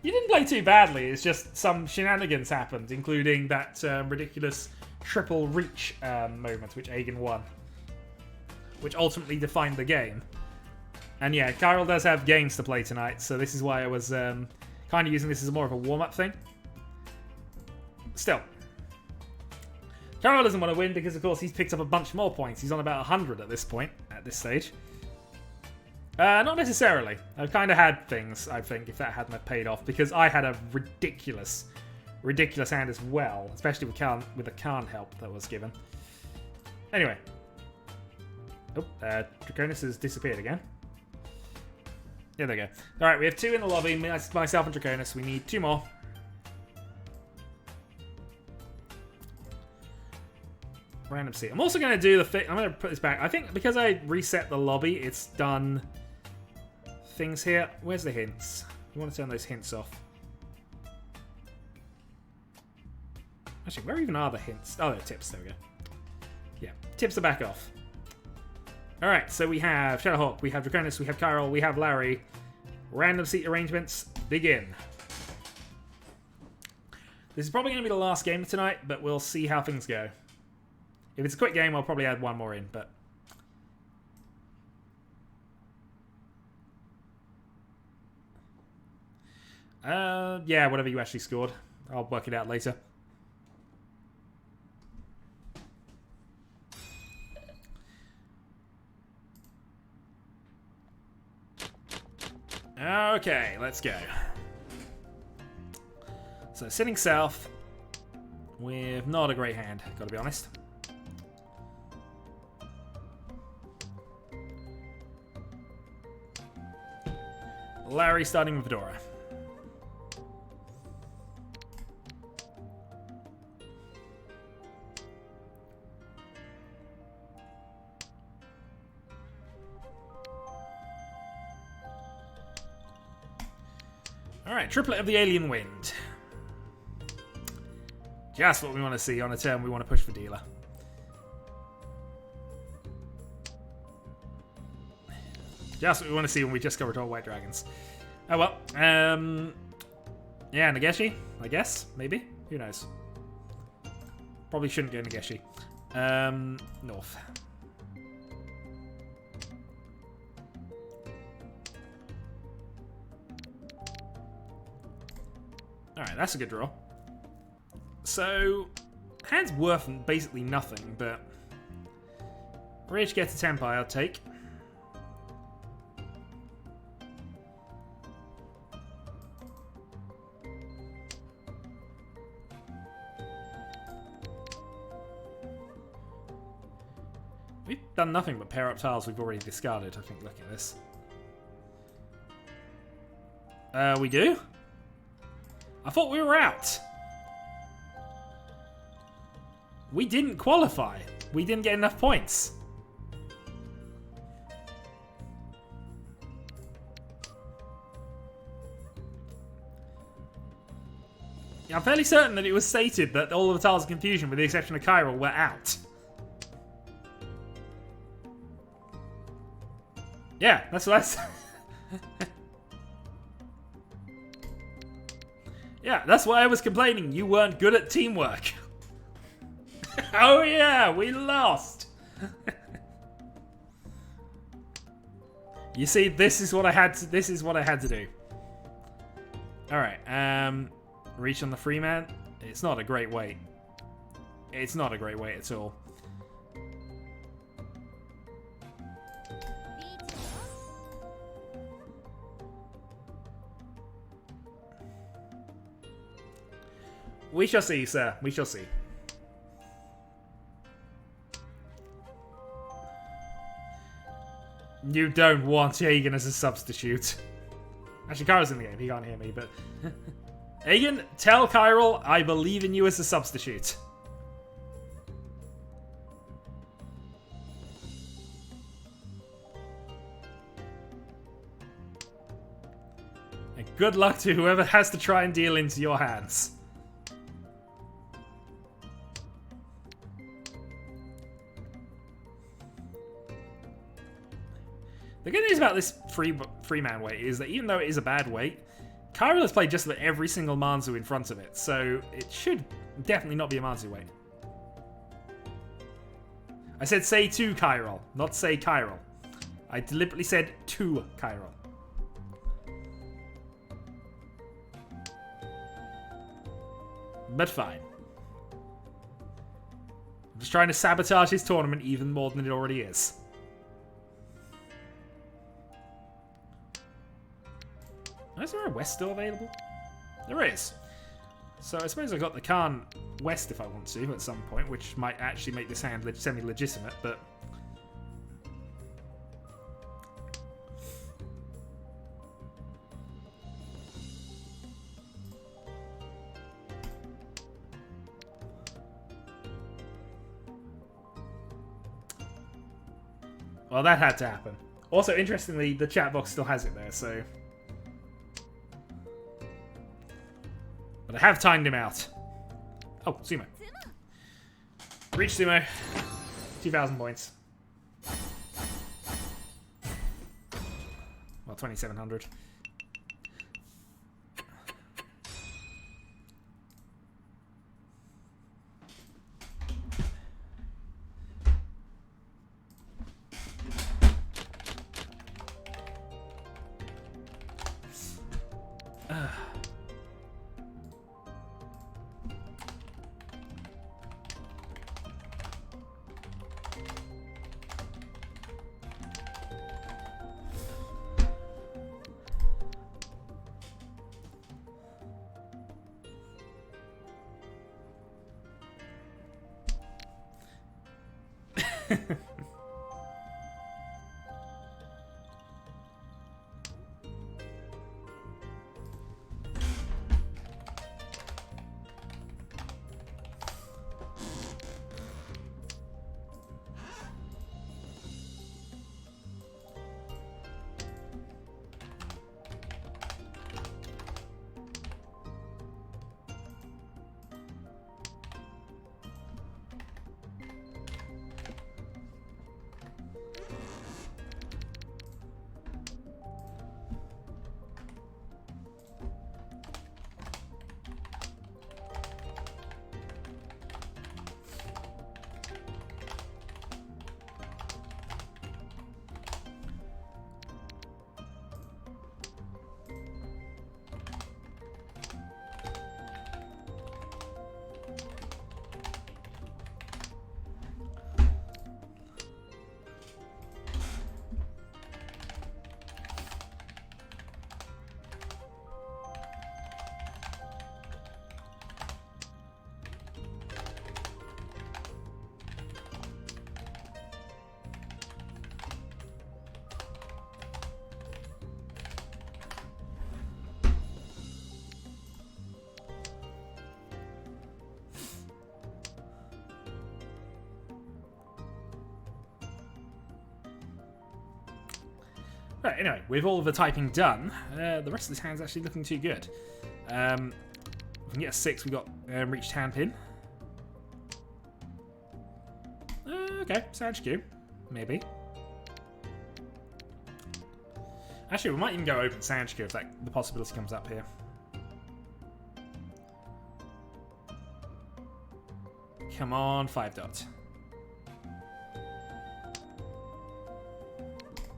Speaker 1: You didn't play too badly. It's just some shenanigans happened, including that ridiculous triple reach moment, which Aegon won. Which ultimately defined the game. And yeah, Kyril does have games to play tonight, so this is why I was kind of using this as more of a warm-up thing. Still, Kyril doesn't want to win because, of course, he's picked up a bunch more points. He's on about 100 at this point, at this stage. Not necessarily. I've kind of had things, I think, if that hadn't paid off, because I had a ridiculous hand as well, especially with the Khan help that was given. Anyway. Oh, Draconis has disappeared again. Yeah, there we go. Alright, we have 2 in the lobby, myself and Draconis. We need 2 more. Random seat. I'm also going to do the thing. I'm going to put this back. I think because I reset the lobby, it's done things here. Where's the hints? You want to turn those hints off. Actually, where even are the hints? Oh, they're tips. There we go. Yeah, tips are back off. Alright, so we have Shadowhawk, we have Draconis, we have Kyril, we have Larry. Random seat arrangements. Begin. This is probably going to be the last game of tonight, but we'll see how things go. If it's a quick game, I'll probably add 1 more in, but... yeah, whatever you actually scored. I'll work it out later. Okay, let's go. So, sitting south with not a great hand, gotta be honest. Larry starting with Fedora. Alright, triplet of the Alien Wind. Just what we want to see on a turn we want to push for dealer. Just what we want to see when we just covered all White Dragons. Oh well. Yeah, Nageshi, I guess. Maybe. Who knows? Probably shouldn't go Nageshi. North. Alright, that's a good draw. So, hand's worth basically nothing, but... Riichi gets a Tempai, I'll take. We've done nothing but pair up tiles we've already discarded, I think, looking at this. We do? I thought we were out. We didn't qualify. We didn't get enough points. Yeah, I'm fairly certain that it was stated that all of the tiles of confusion, with the exception of Chiral, were out. Yeah, that's what I said. Yeah, that's why I was complaining. You weren't good at teamwork. Oh yeah, we lost. You see, this is what I had to do. All right, reach on the free man. It's not a great weight. It's not a great weight at all. We shall see, sir. We shall see. You don't want Hagen as a substitute. Actually, Kyra's in the game. He can't hear me, but... Hagen, tell Chiral I believe in you as a substitute. And good luck to whoever has to try and deal into your hands. The good news about this free man weight is that even though it is a bad weight, Chiral has played just about every single Manzu in front of it, so it should definitely not be a Manzu weight. I said say to Chiral, not say Chiral. I deliberately said to Chiral. But fine. I'm just trying to sabotage his tournament even more than it already is. Is there a west still available? There is. So I suppose I've got the Khan west if I want to at some point, which might actually make this hand semi-legitimate, but... Well, that had to happen. Also, interestingly, the chat box still has it there, so... But I have timed him out. Oh, Sumo. Reach Sumo. 2,000 points. Well, 2,700. Right, anyway, with all of the typing done, the rest of this hand's actually looking too good. If we can get a 6, we got reached hand pin. Okay, Sand Cube. Maybe. Actually, we might even go open Sand Cube if the possibility comes up here. Come on, 5 dots.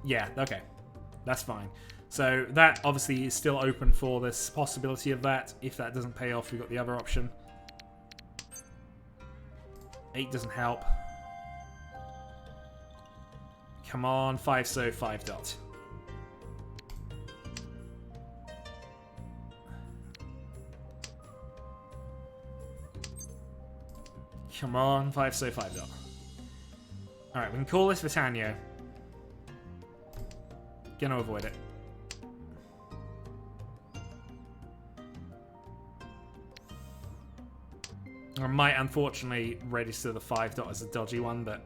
Speaker 1: Yeah, okay. That's fine. So that obviously is still open for this possibility of that. If that doesn't pay off, we've got the other option. 8 doesn't help. Come on, 5 so 5 dot. Come on, 5 so 5 dot. Alright, we can call this Vitanio. Gonna avoid it. I might unfortunately register the 5 dot as a dodgy one, but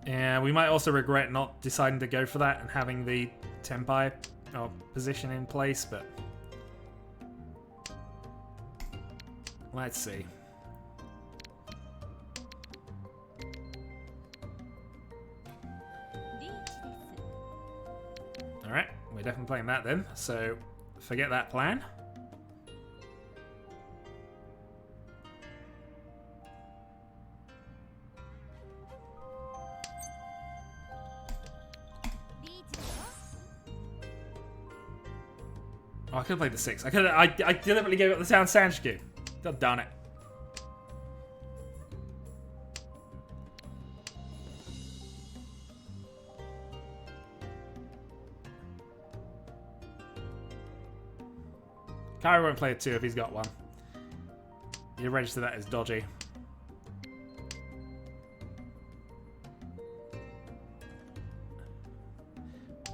Speaker 1: yeah, we might also regret not deciding to go for that and having the Tenpai position in place, but let's see. Alright, we're definitely playing that then, so forget that plan. Oh, I could have played the 6. I deliberately gave up the sound Sanshku. God darn it. Kyrie won't play a 2 if he's got one. You register that as dodgy.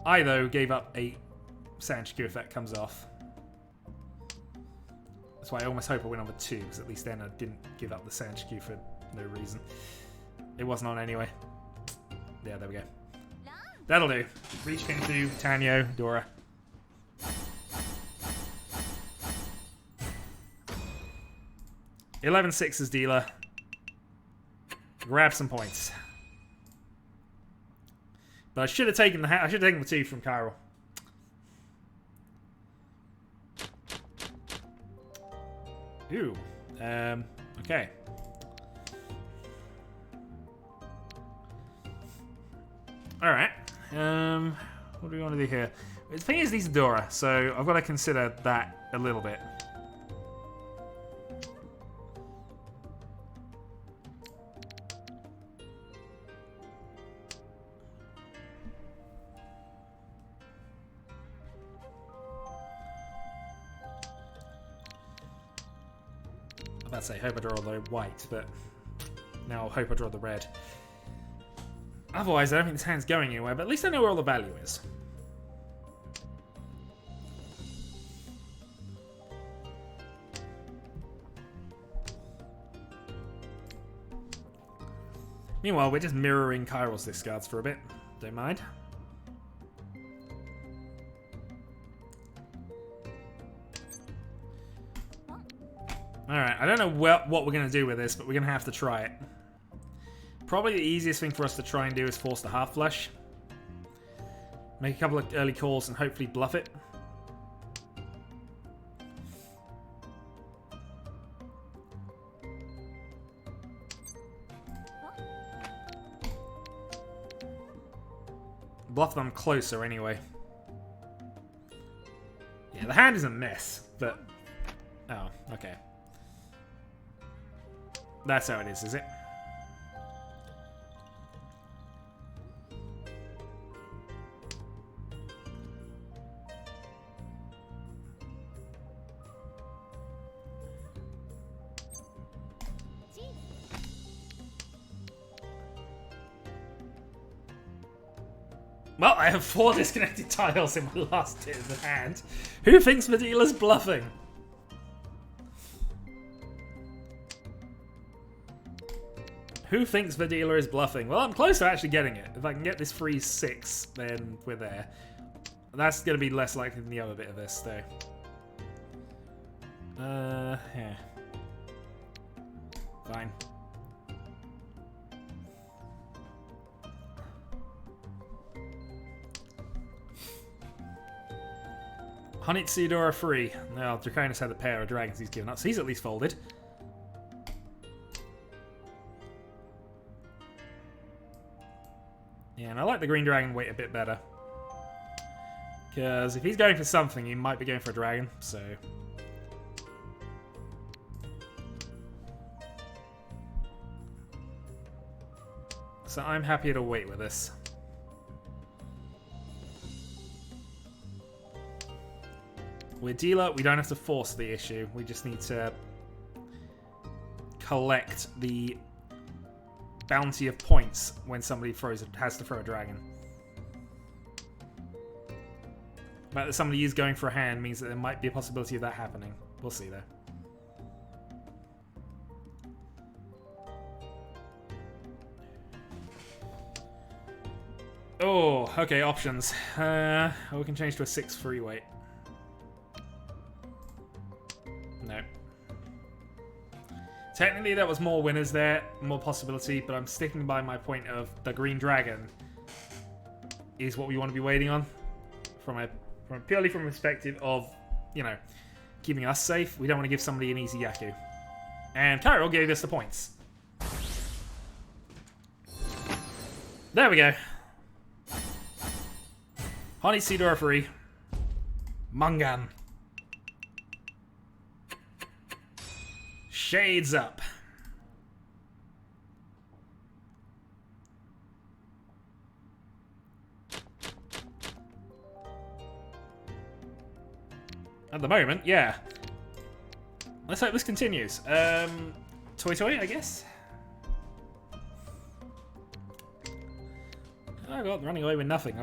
Speaker 1: I, though, gave up 8 Sanshku if that comes off. That's why I almost hope I win on the 2, because at least then I didn't give up the Sanshku for no reason. It wasn't on anyway. Yeah, there we go. That'll do. Reach into Tanyo, Dora. $11-6 as dealer. Grab some points. But I should have taken the 2 from Kyril. Ooh. Okay. Alright. What do we want to do here? The thing is, these are Dora, so I've got to consider that a little bit. I was about to say, hope I draw the white, but now I'll hope I draw the red. Otherwise, I don't think this hand's going anywhere, but at least I know where all the value is. Meanwhile, we're just mirroring Kyril's discards for a bit. Don't mind. Alright, I don't know what we're going to do with this, but we're going to have to try it. Probably the easiest thing for us to try and do is force the half flush. Make a couple of early calls and hopefully bluff it. Bluff them closer anyway. Yeah, the hand is a mess, but... Oh, okay. That's how it is it? Well, I have 4 disconnected tiles in my last hit of the hand. Who thinks the dealer's bluffing? Who thinks the dealer is bluffing? Well, I'm close to actually getting it. If I can get this free 6, then we're there. That's going to be less likely than the other bit of this, though. Yeah. Fine. Honitsu free. Now, Draconis had a pair of dragons he's given up, so he's at least folded. Yeah, and I like the green dragon weight a bit better. Because if he's going for something, he might be going for a dragon, so... So I'm happy to wait with this. We're dealer, we don't have to force the issue. We just need to collect the bounty of points when somebody has to throw a dragon. The fact that somebody is going for a hand means that there might be a possibility of that happening. We'll see though. Oh, okay, options. We can change to a 6 free weight. No. Technically, there was more winners there, more possibility, but I'm sticking by my point of the green dragon is what we want to be waiting on. Purely from a perspective of, you know, keeping us safe. We don't want to give somebody an easy Yaku. And Cairo gave us the points. There we go. Honitsu free. Mangan. Shades up. At the moment, yeah. Let's hope this continues. Toy Toy, I guess? Oh god, running away with nothing.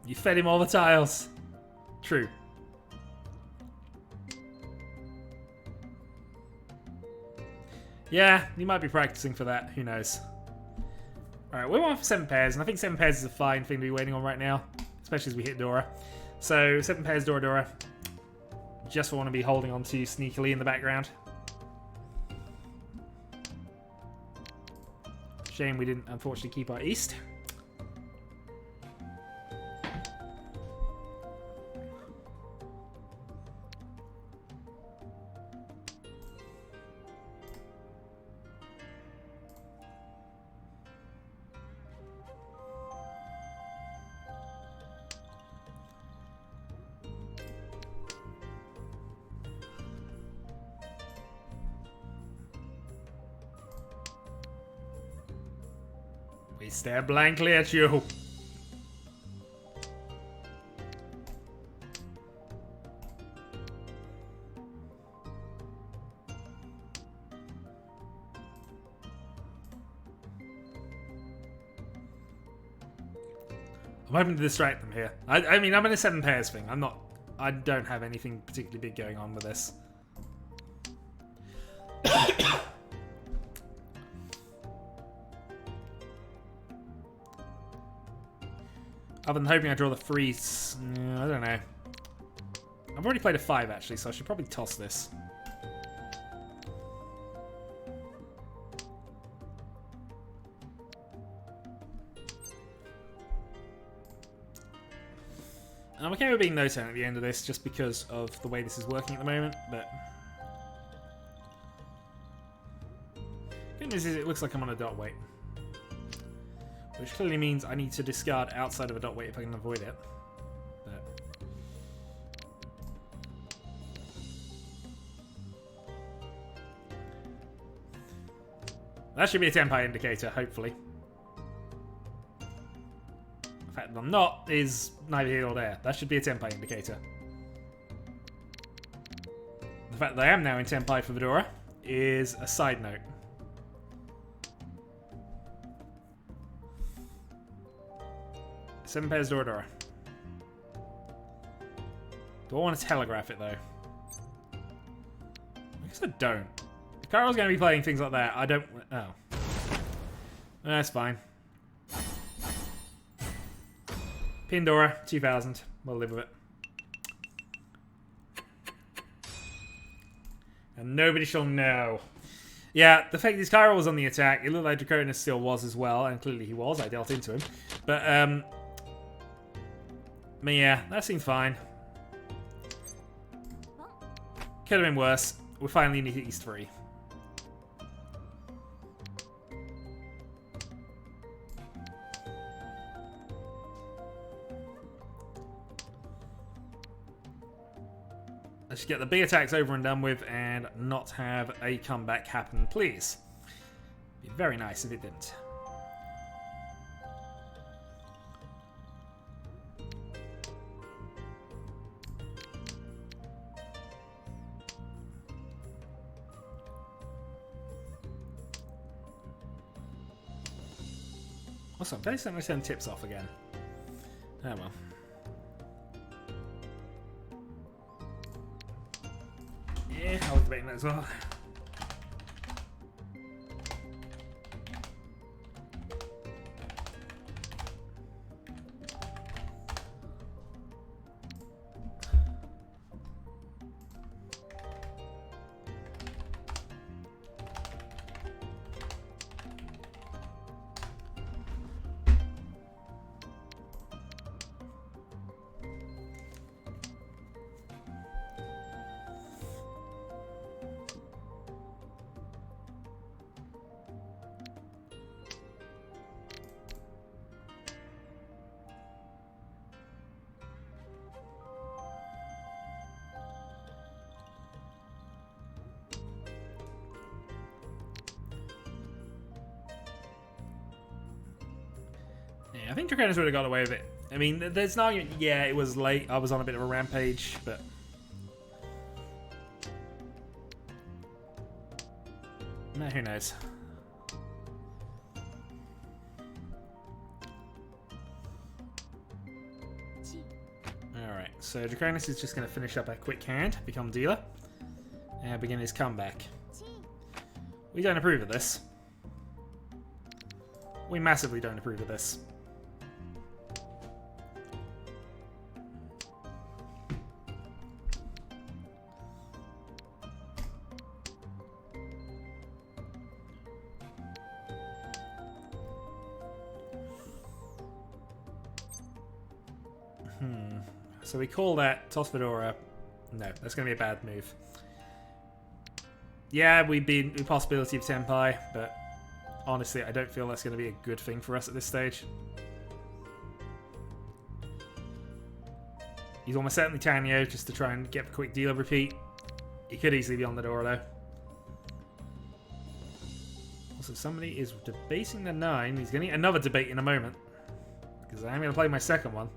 Speaker 1: You fed him all the tiles. True. Yeah, you might be practicing for that. Who knows? Alright, we're on for 7 pairs, and I think 7 pairs is a fine thing to be waiting on right now. Especially as we hit Dora. So, 7 pairs, Dora Dora. Just want to be holding on to sneakily in the background. Shame we didn't, unfortunately, keep our East. We stare blankly at you. I'm hoping to distract them here. I mean, I'm in a 7 pairs thing. I don't have anything particularly big going on with this. Other than hoping I draw the freeze, I don't know. I've already played a 5 actually, so I should probably toss this. I'm okay with being no turn at the end of this, just because of the way this is working at the moment, but... Good news is it looks like I'm on a dot weight. Which clearly means I need to discard outside of a dot weight if I can avoid it. But... That should be a Tenpai indicator, hopefully. The fact that I'm not is neither here nor there. That should be a Tenpai indicator. The fact that I am now in Tenpai for Fedora is a side note. Seven pairs Dora. Do I want to telegraph it though? I guess I don't. If Carol's going to be playing things like that, I don't... Oh. That's fine. Pandora, 2000. We'll live with it. And nobody shall know. Yeah, the fact is Cairo was on the attack. It looked like Draconis still was as well, and clearly he was. I dealt into him. But yeah, that seems fine. Could have been worse. We're finally in East 3. Let's get the big attacks over and done with and not have a comeback happen, please. It'd be very nice if it didn't. Also, I'm very starting to send tips off again. Oh well. Yeah, I was debating that as well. I think Draconis would have got away with it. I mean, there's no argument. Yeah, it was late. I was on a bit of a rampage, but... No, who knows? Alright, so Draconis is just going to finish up a quick hand, become dealer, and begin his comeback. We don't approve of this. We massively don't approve of this. So we call that Toss Fedora. No, that's going to be a bad move. Yeah, we'd be the possibility of Tenpai, but honestly, I don't feel that's going to be a good thing for us at this stage. He's almost certainly Tanyo, just to try and get a quick dealer repeat. He could easily be on the door, though. Also, somebody is debating the 9. He's going to get another debate in a moment, because I'm going to play my second one.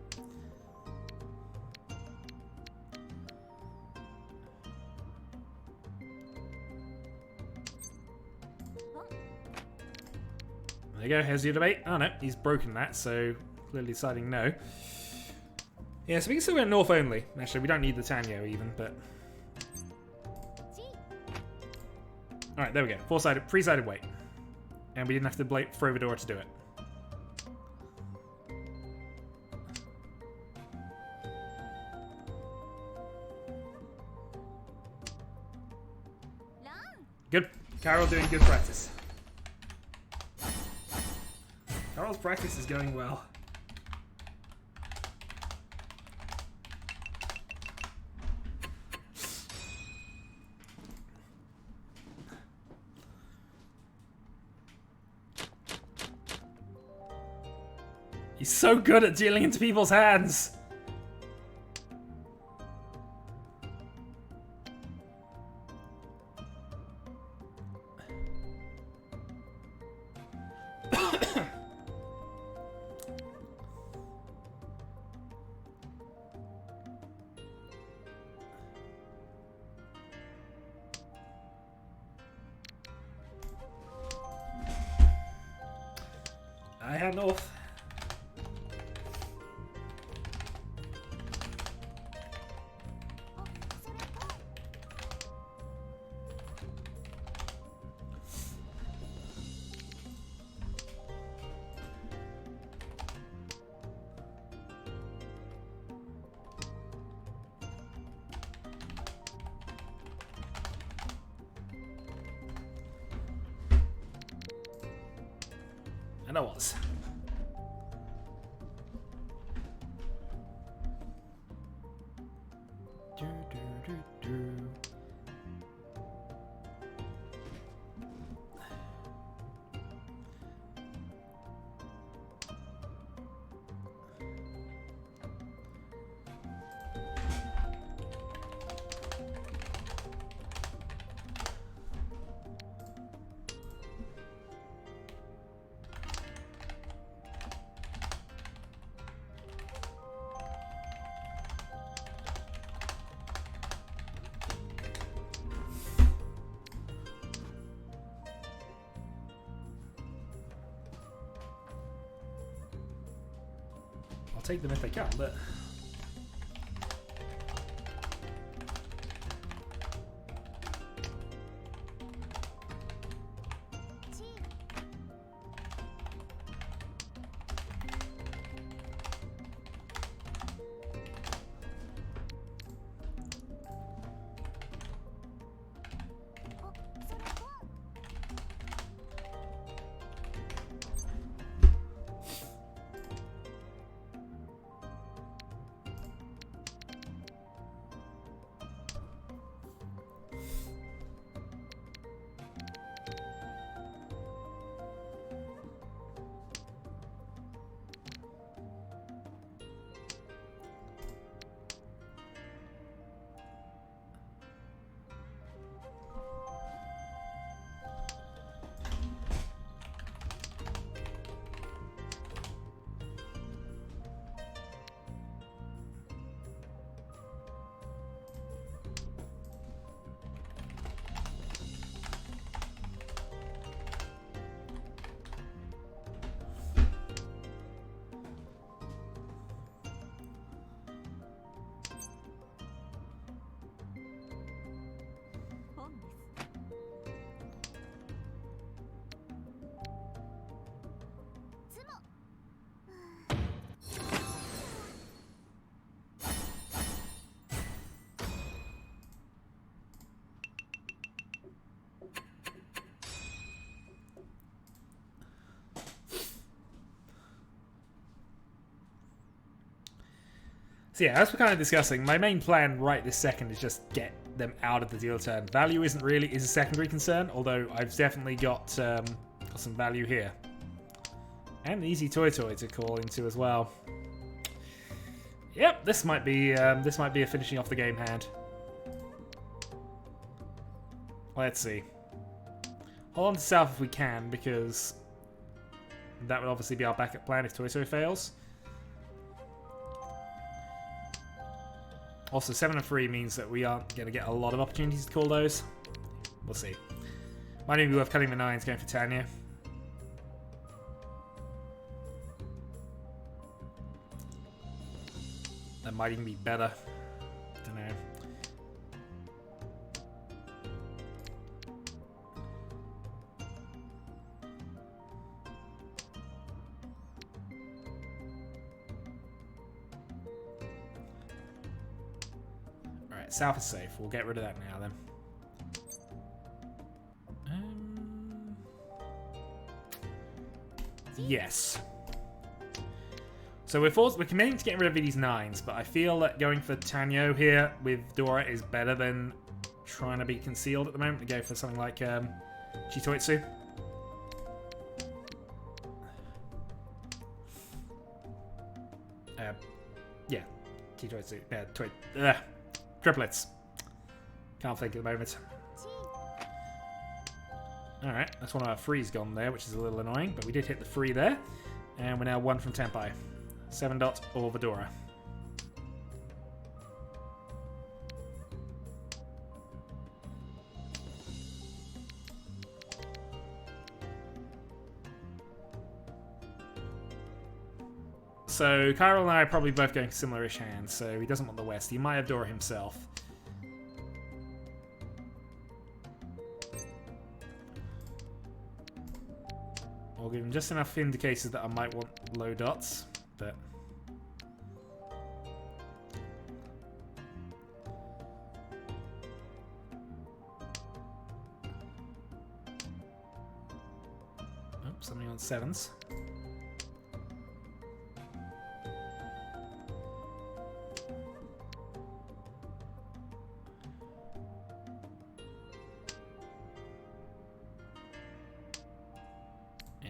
Speaker 1: There you go, here's your debate. Oh no, he's broken that, so clearly deciding no. Yeah, so we can still go north only. Actually, we don't need the Tanyo even, but... Alright, there we go. Four-sided, three-sided weight. And we didn't have to throw the door to do it. Good. Carol doing good practice. Carol's practice is going well. He's so good at dealing into people's hands. I head north. And I was. I'll take them if they can, but... So yeah, as we're kind of discussing, my main plan right this second is just get them out of the deal turn. Value is a secondary concern, although I've definitely got some value here. And an easy toy to call into as well. Yep, this might be a finishing off the game hand. Let's see. Hold on to south if we can, because that would obviously be our backup plan if Toy fails. Also, 7 and 3 means that we aren't going to get a lot of opportunities to call those. We'll see. Might even be worth cutting the 9s, going for Tanya. That might even be better. Don't know. Alright, south is safe. We'll get rid of that now then. Yes. So we're committing to getting rid of these 9s, but I feel that going for Tanyo here with Dora is better than trying to be concealed at the moment. To go for something like Chitoitsu. Yeah, Chitoitsu. Yeah, triplets. Can't think at the moment. Alright, that's one of our threes gone there, which is a little annoying, but we did hit the 3 there. And we're now 1 from Tempai. 7 dot or Vedora. So Kyril and I are probably both going similar-ish hands, so he doesn't want the West. He might have Dora himself. I'll give him just enough indicators that I might want low dots, but... Oh, somebody on 7s.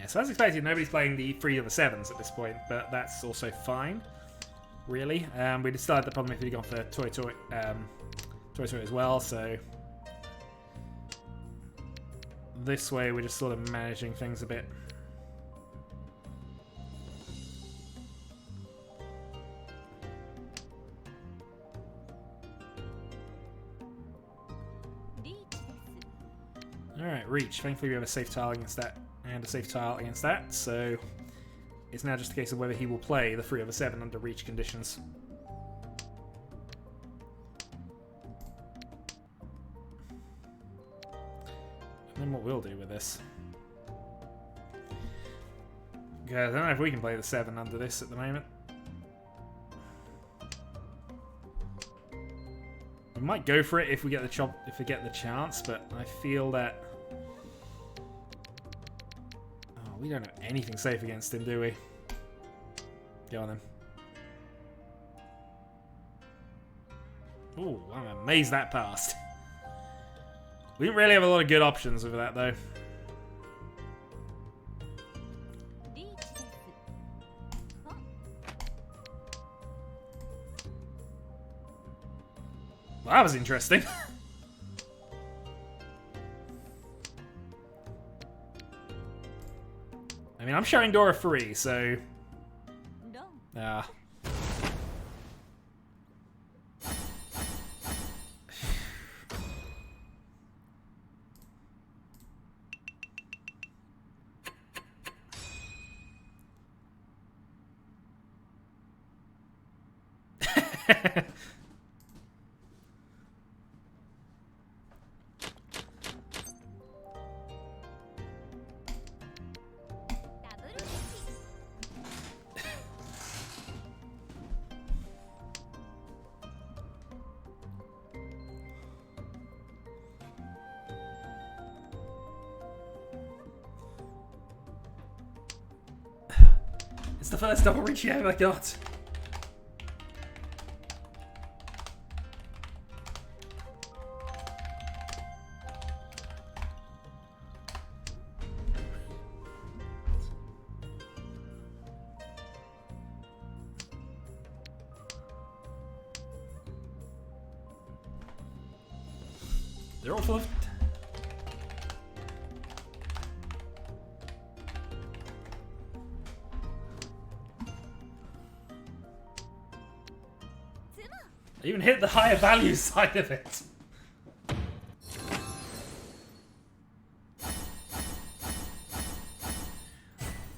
Speaker 1: So as expected, nobody's playing the 3 or the 7s at this point, but that's also fine, really. We decided the problem if we'd gone for Toy as well, so this way we're just sort of managing things a bit. Alright, Riichi. Thankfully we have a safe tile against that. And a safe tile against that, so it's now just a case of whether he will play the 3 over 7 under Riichi conditions. And then what we'll do with this. Okay, I don't know if we can play the 7 under this at the moment. We might go for it if we get the chance, but I feel that we don't have anything safe against him, do we? Go on then. Ooh, I'm amazed that passed. We didn't really have a lot of good options with that, though. Well, that was interesting. I mean, I'm showing Dora 3, so... No. It's the first double Riichi I ever got. They're all full of... I even hit the higher value side of it.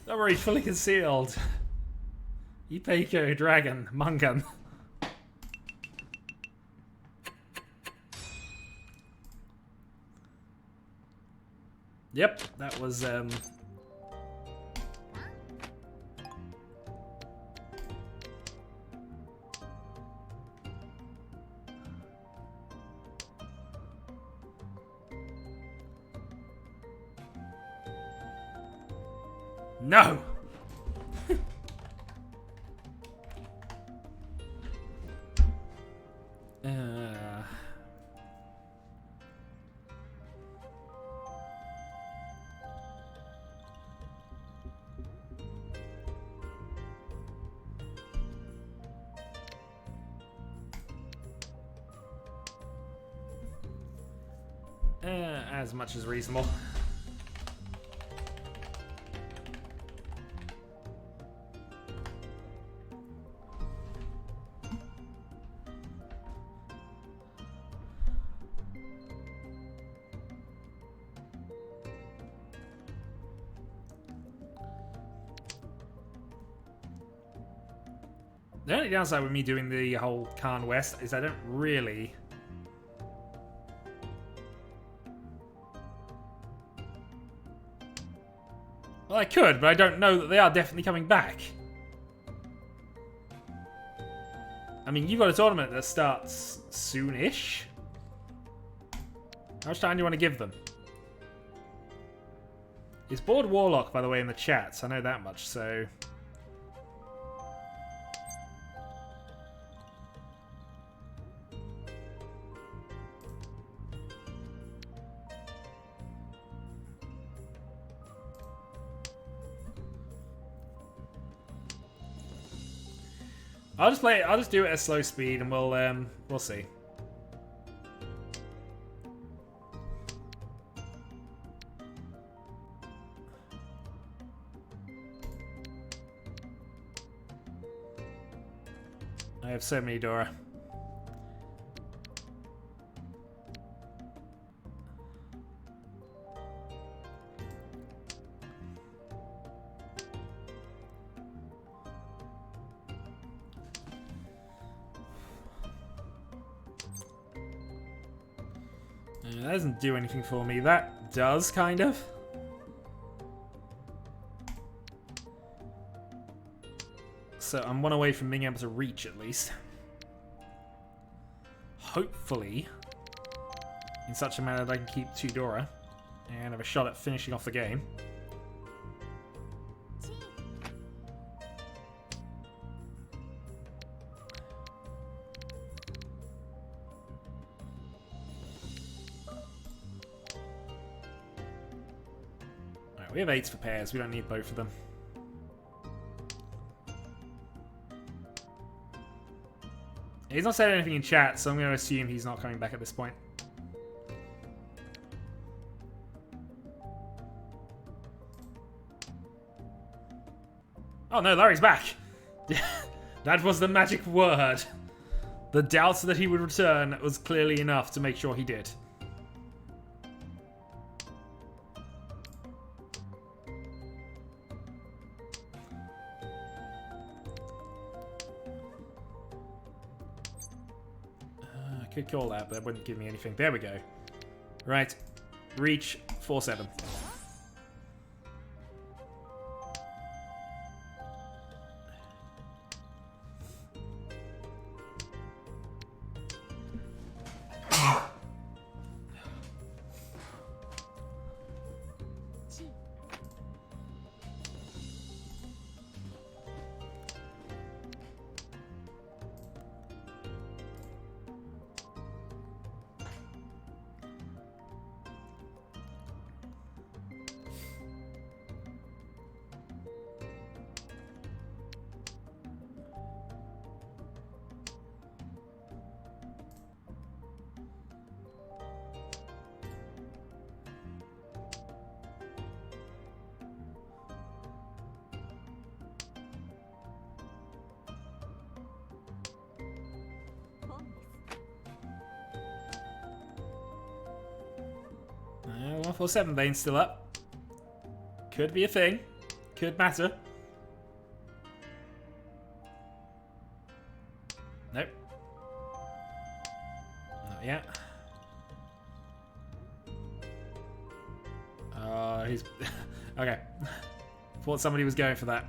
Speaker 1: Don't worry, fully concealed. Ipeiko, Dragon, Mungan. Yep, that was no! As much as reasonable. The only downside with me doing the whole Khan West is I don't really... Well, I could, but I don't know that they are definitely coming back. I mean, you've got a tournament that starts soon-ish. How much time do you want to give them? It's board Warlock, by the way, in the chat. I know that much, so... I'll just play it. I'll just do it at slow speed, and we'll see. I have so many Dora. That doesn't do anything for me. That does, kind of. So I'm one away from being able to reach, at least. Hopefully, in such a manner that I can keep 2 Dora and have a shot at finishing off the game. We have 8s for pairs. We don't need both of them. He's not saying anything in chat, so I'm going to assume he's not coming back at this point. Oh no, Larry's back! That was the magic word. The doubt that he would return was clearly enough to make sure he did. Could call that, but that wouldn't give me anything. There we go. Right. Reach 4-7. Uh, 147 Bane's still up. Could be a thing. Could matter. Nope. Not yet. He's... okay. Thought somebody was going for that.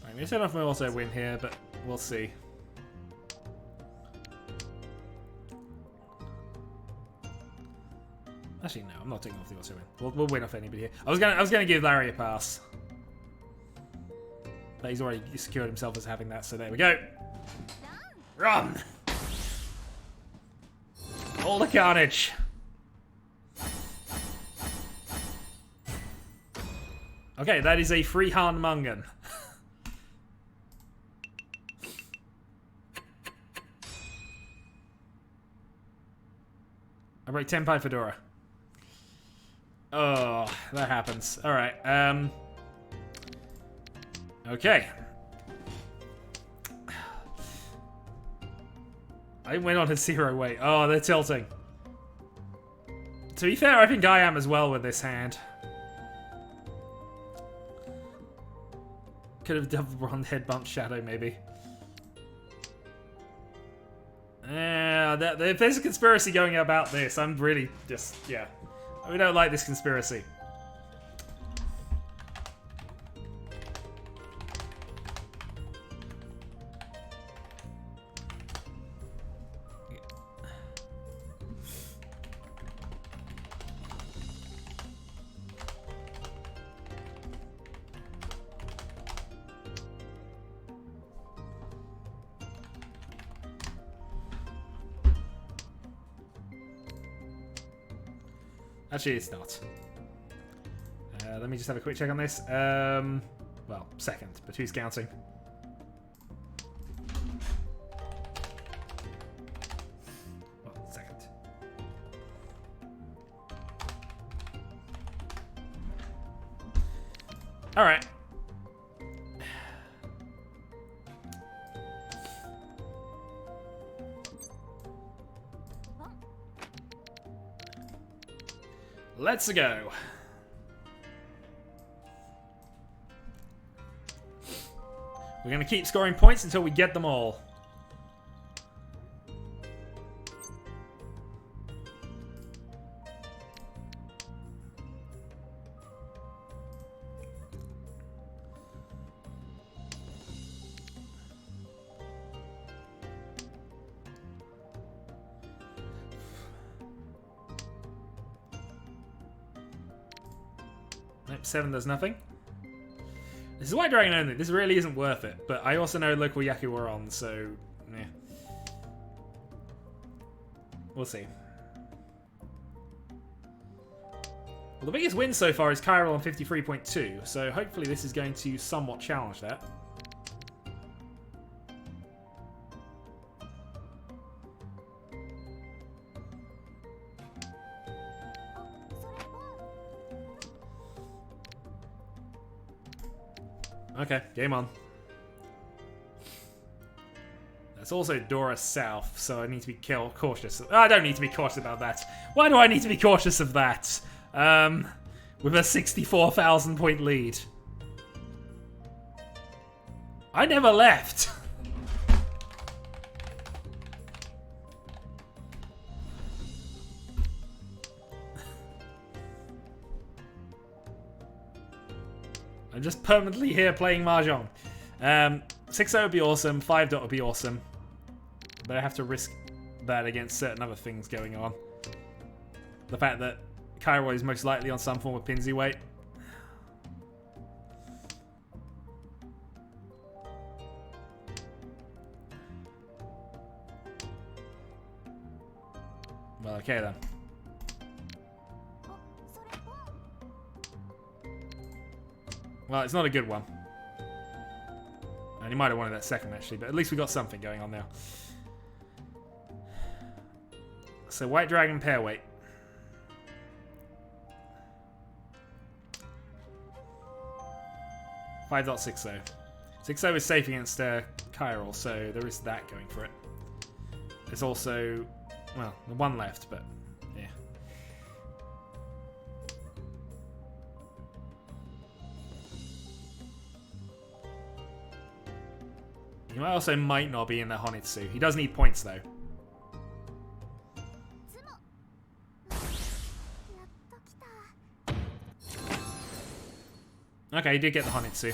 Speaker 1: I'm going to set off my auto win here, but we'll see. Actually, no, I'm not taking off the auto win. We'll win off anybody here. I was gonna give Larry a pass, but he's already secured himself as having that. So there we go. Run! All the carnage. Okay, that is a free Han Mungan. I break 10 Pi Fedora. Oh, that happens. Alright, okay. I went on a 0 weight. Oh, they're tilting. To be fair, I think I am as well with this hand. Could have double bronze headbutt Shadow, maybe. Yeah, if there's a conspiracy going about this, I'm really just, yeah. We don't like this conspiracy. Actually, it's not. Let me just have a quick check on this. Well, second, but who's counting? Well, second. All right. Let's go. We're going to keep scoring points until we get them all. Nope, 7 does nothing. This is White Dragon only. This really isn't worth it. But I also know local Yaku are on, so... yeah. We'll see. Well, the biggest win so far is Chiral on 53.2, so hopefully this is going to somewhat challenge that. Okay, game on. That's also Dora South, so I need to be cautious. I don't need to be cautious about that. Why do I need to be cautious of that? With a 64,000 point lead. I never left. I'm just permanently here playing Mahjong. 6-0 would be awesome, 5-0 would be awesome. But I have to risk that against certain other things going on. The fact that Cairo is most likely on some form of Pinsy weight. Well, okay then. Well, it's not a good one. And he might have wanted that second, actually, but at least we got something going on now. So, White Dragon pair weight. $5.60. 6-0 is safe against Chiral, so there is that going for it. There's also, well, the one left, but yeah. He also might not be in the Honitsu. He does need points, though. Okay, he did get the Honitsu.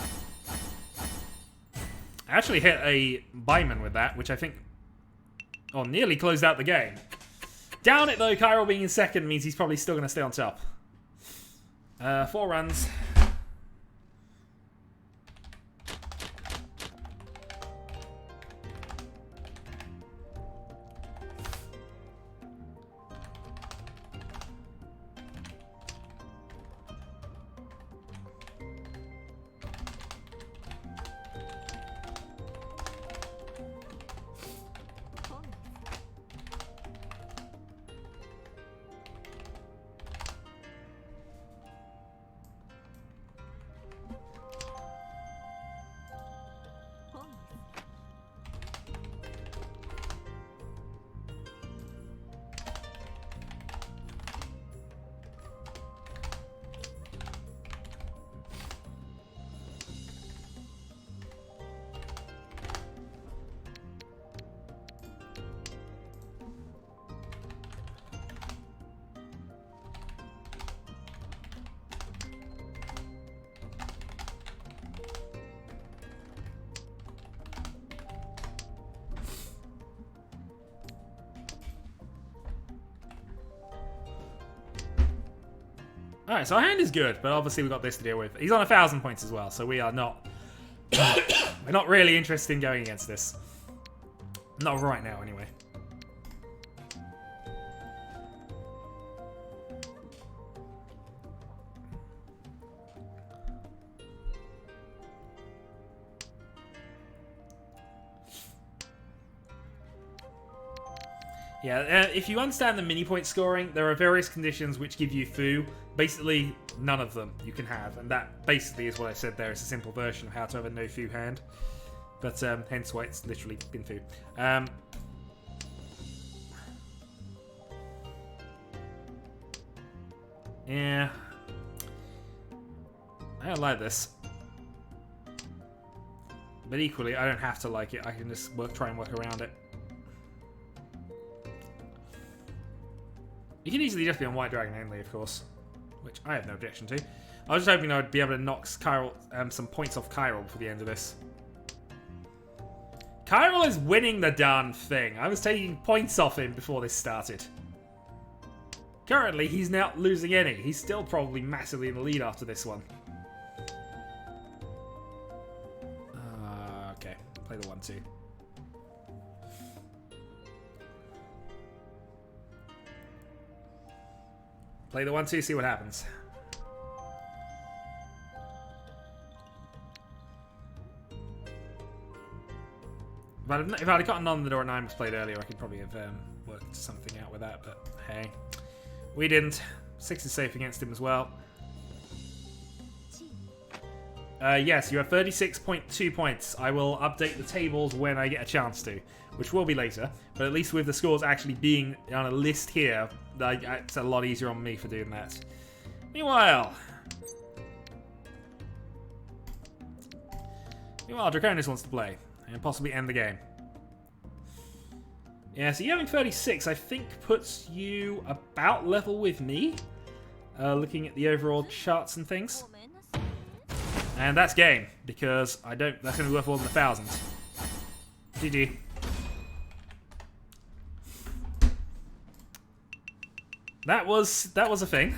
Speaker 1: I actually hit a Baiman with that, which I think... oh, nearly closed out the game. Down it, though. Chiral being in second means he's probably still going to stay on top. 4 runs. Alright, so our hand is good, but obviously we've got this to deal with. He's on 1,000 points as well, so we are not... we're not really interested in going against this. Not right now, anyway. Yeah, if you understand the mini point scoring, there are various conditions which give you foo. Basically, none of them you can have, and that basically is what I said there. It's a simple version of how to have a no foo hand, but hence why it's literally been foo. Yeah, I don't like this, but equally, I don't have to like it. I can just try and work around it. You can easily just be on White Dragon only, of course, which I have no objection to. I was just hoping I'd be able to knock Chiral, some points off Chiral before the end of this. Chiral is winning the darn thing. I was taking points off him before this started. Currently, he's not losing any. He's still probably massively in the lead after this one. Okay, play the 1-2. Play the 1-2, see what happens. If I'd gotten on the door 9 was played earlier, I could probably have worked something out with that, but hey. We didn't. 6 is safe against him as well. Yes, you have 36.2 points. I will update the tables when I get a chance to, which will be later. But at least with the scores actually being on a list here, it's a lot easier on me for doing that. Meanwhile, Draconis wants to play and possibly end the game. Yeah, so you having 36, I think, puts you about level with me. Looking at the overall charts and things. And that's game, because that's going to be worth more than 1,000. GG. That was a thing.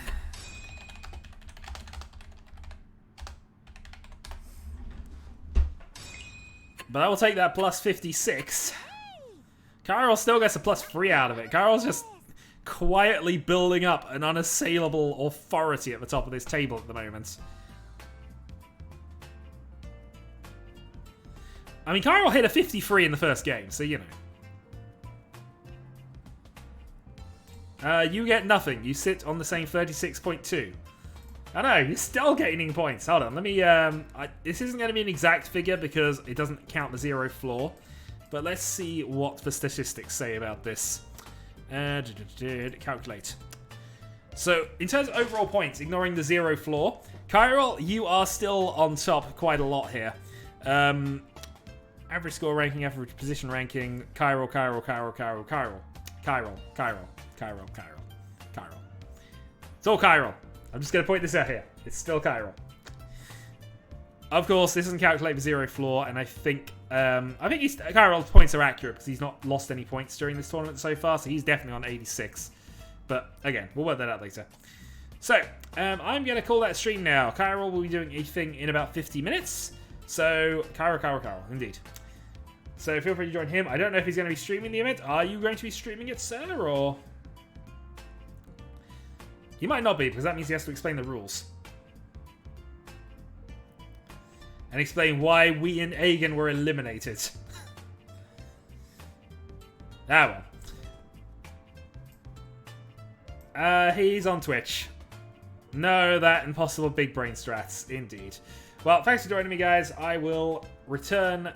Speaker 1: But I will take that plus 56. Chiral still gets a plus 3 out of it. Chiral's just quietly building up an unassailable authority at the top of this table at the moment. I mean, Chiral hit a 53 in the first game, so you know. You get nothing. You sit on the same 36.2. I know, you're still gaining points. Hold on, let me... this isn't going to be an exact figure because it doesn't count the 0 floor. But let's see what the statistics say about this. Calculate. So, in terms of overall points, ignoring the 0 floor, Chiral, you are still on top quite a lot here. Average score ranking, average position ranking, Chiral. It's all Chiral. I'm just going to point this out here. It's still Chiral. Of course, this doesn't calculate the 0 floor, and I think Chiral's points are accurate because he's not lost any points during this tournament so far, so he's definitely on 86. But again, we'll work that out later. So, I'm going to call that stream now. Chiral will be doing a thing in about 50 minutes. So, Chiral, indeed. So feel free to join him. I don't know if he's going to be streaming the event. Are you going to be streaming it, sir, or...? He might not be, because that means he has to explain the rules. And explain why we and Aegon were eliminated. Ah, well. He's on Twitch. No, that impossible big brain strats, indeed. Well, thanks for joining me, guys. I will return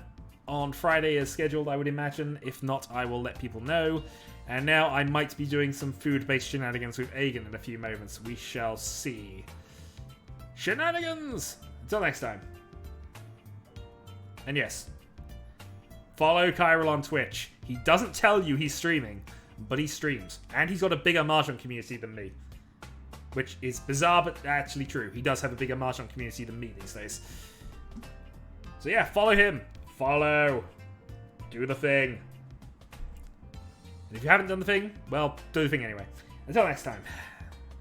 Speaker 1: on Friday as scheduled, I would imagine. If not, I will let people know. And now I might be doing some food-based shenanigans with Aegon in a few moments. We shall see. Shenanigans! Until next time. And yes, follow Chiral on Twitch. He doesn't tell you he's streaming, but he streams. And he's got a bigger Mahjong community than me. Which is bizarre, but actually true. He does have a bigger Mahjong community than me these days. So yeah, follow him. Follow. Do the thing. And if you haven't done the thing, well, do the thing anyway. Until next time.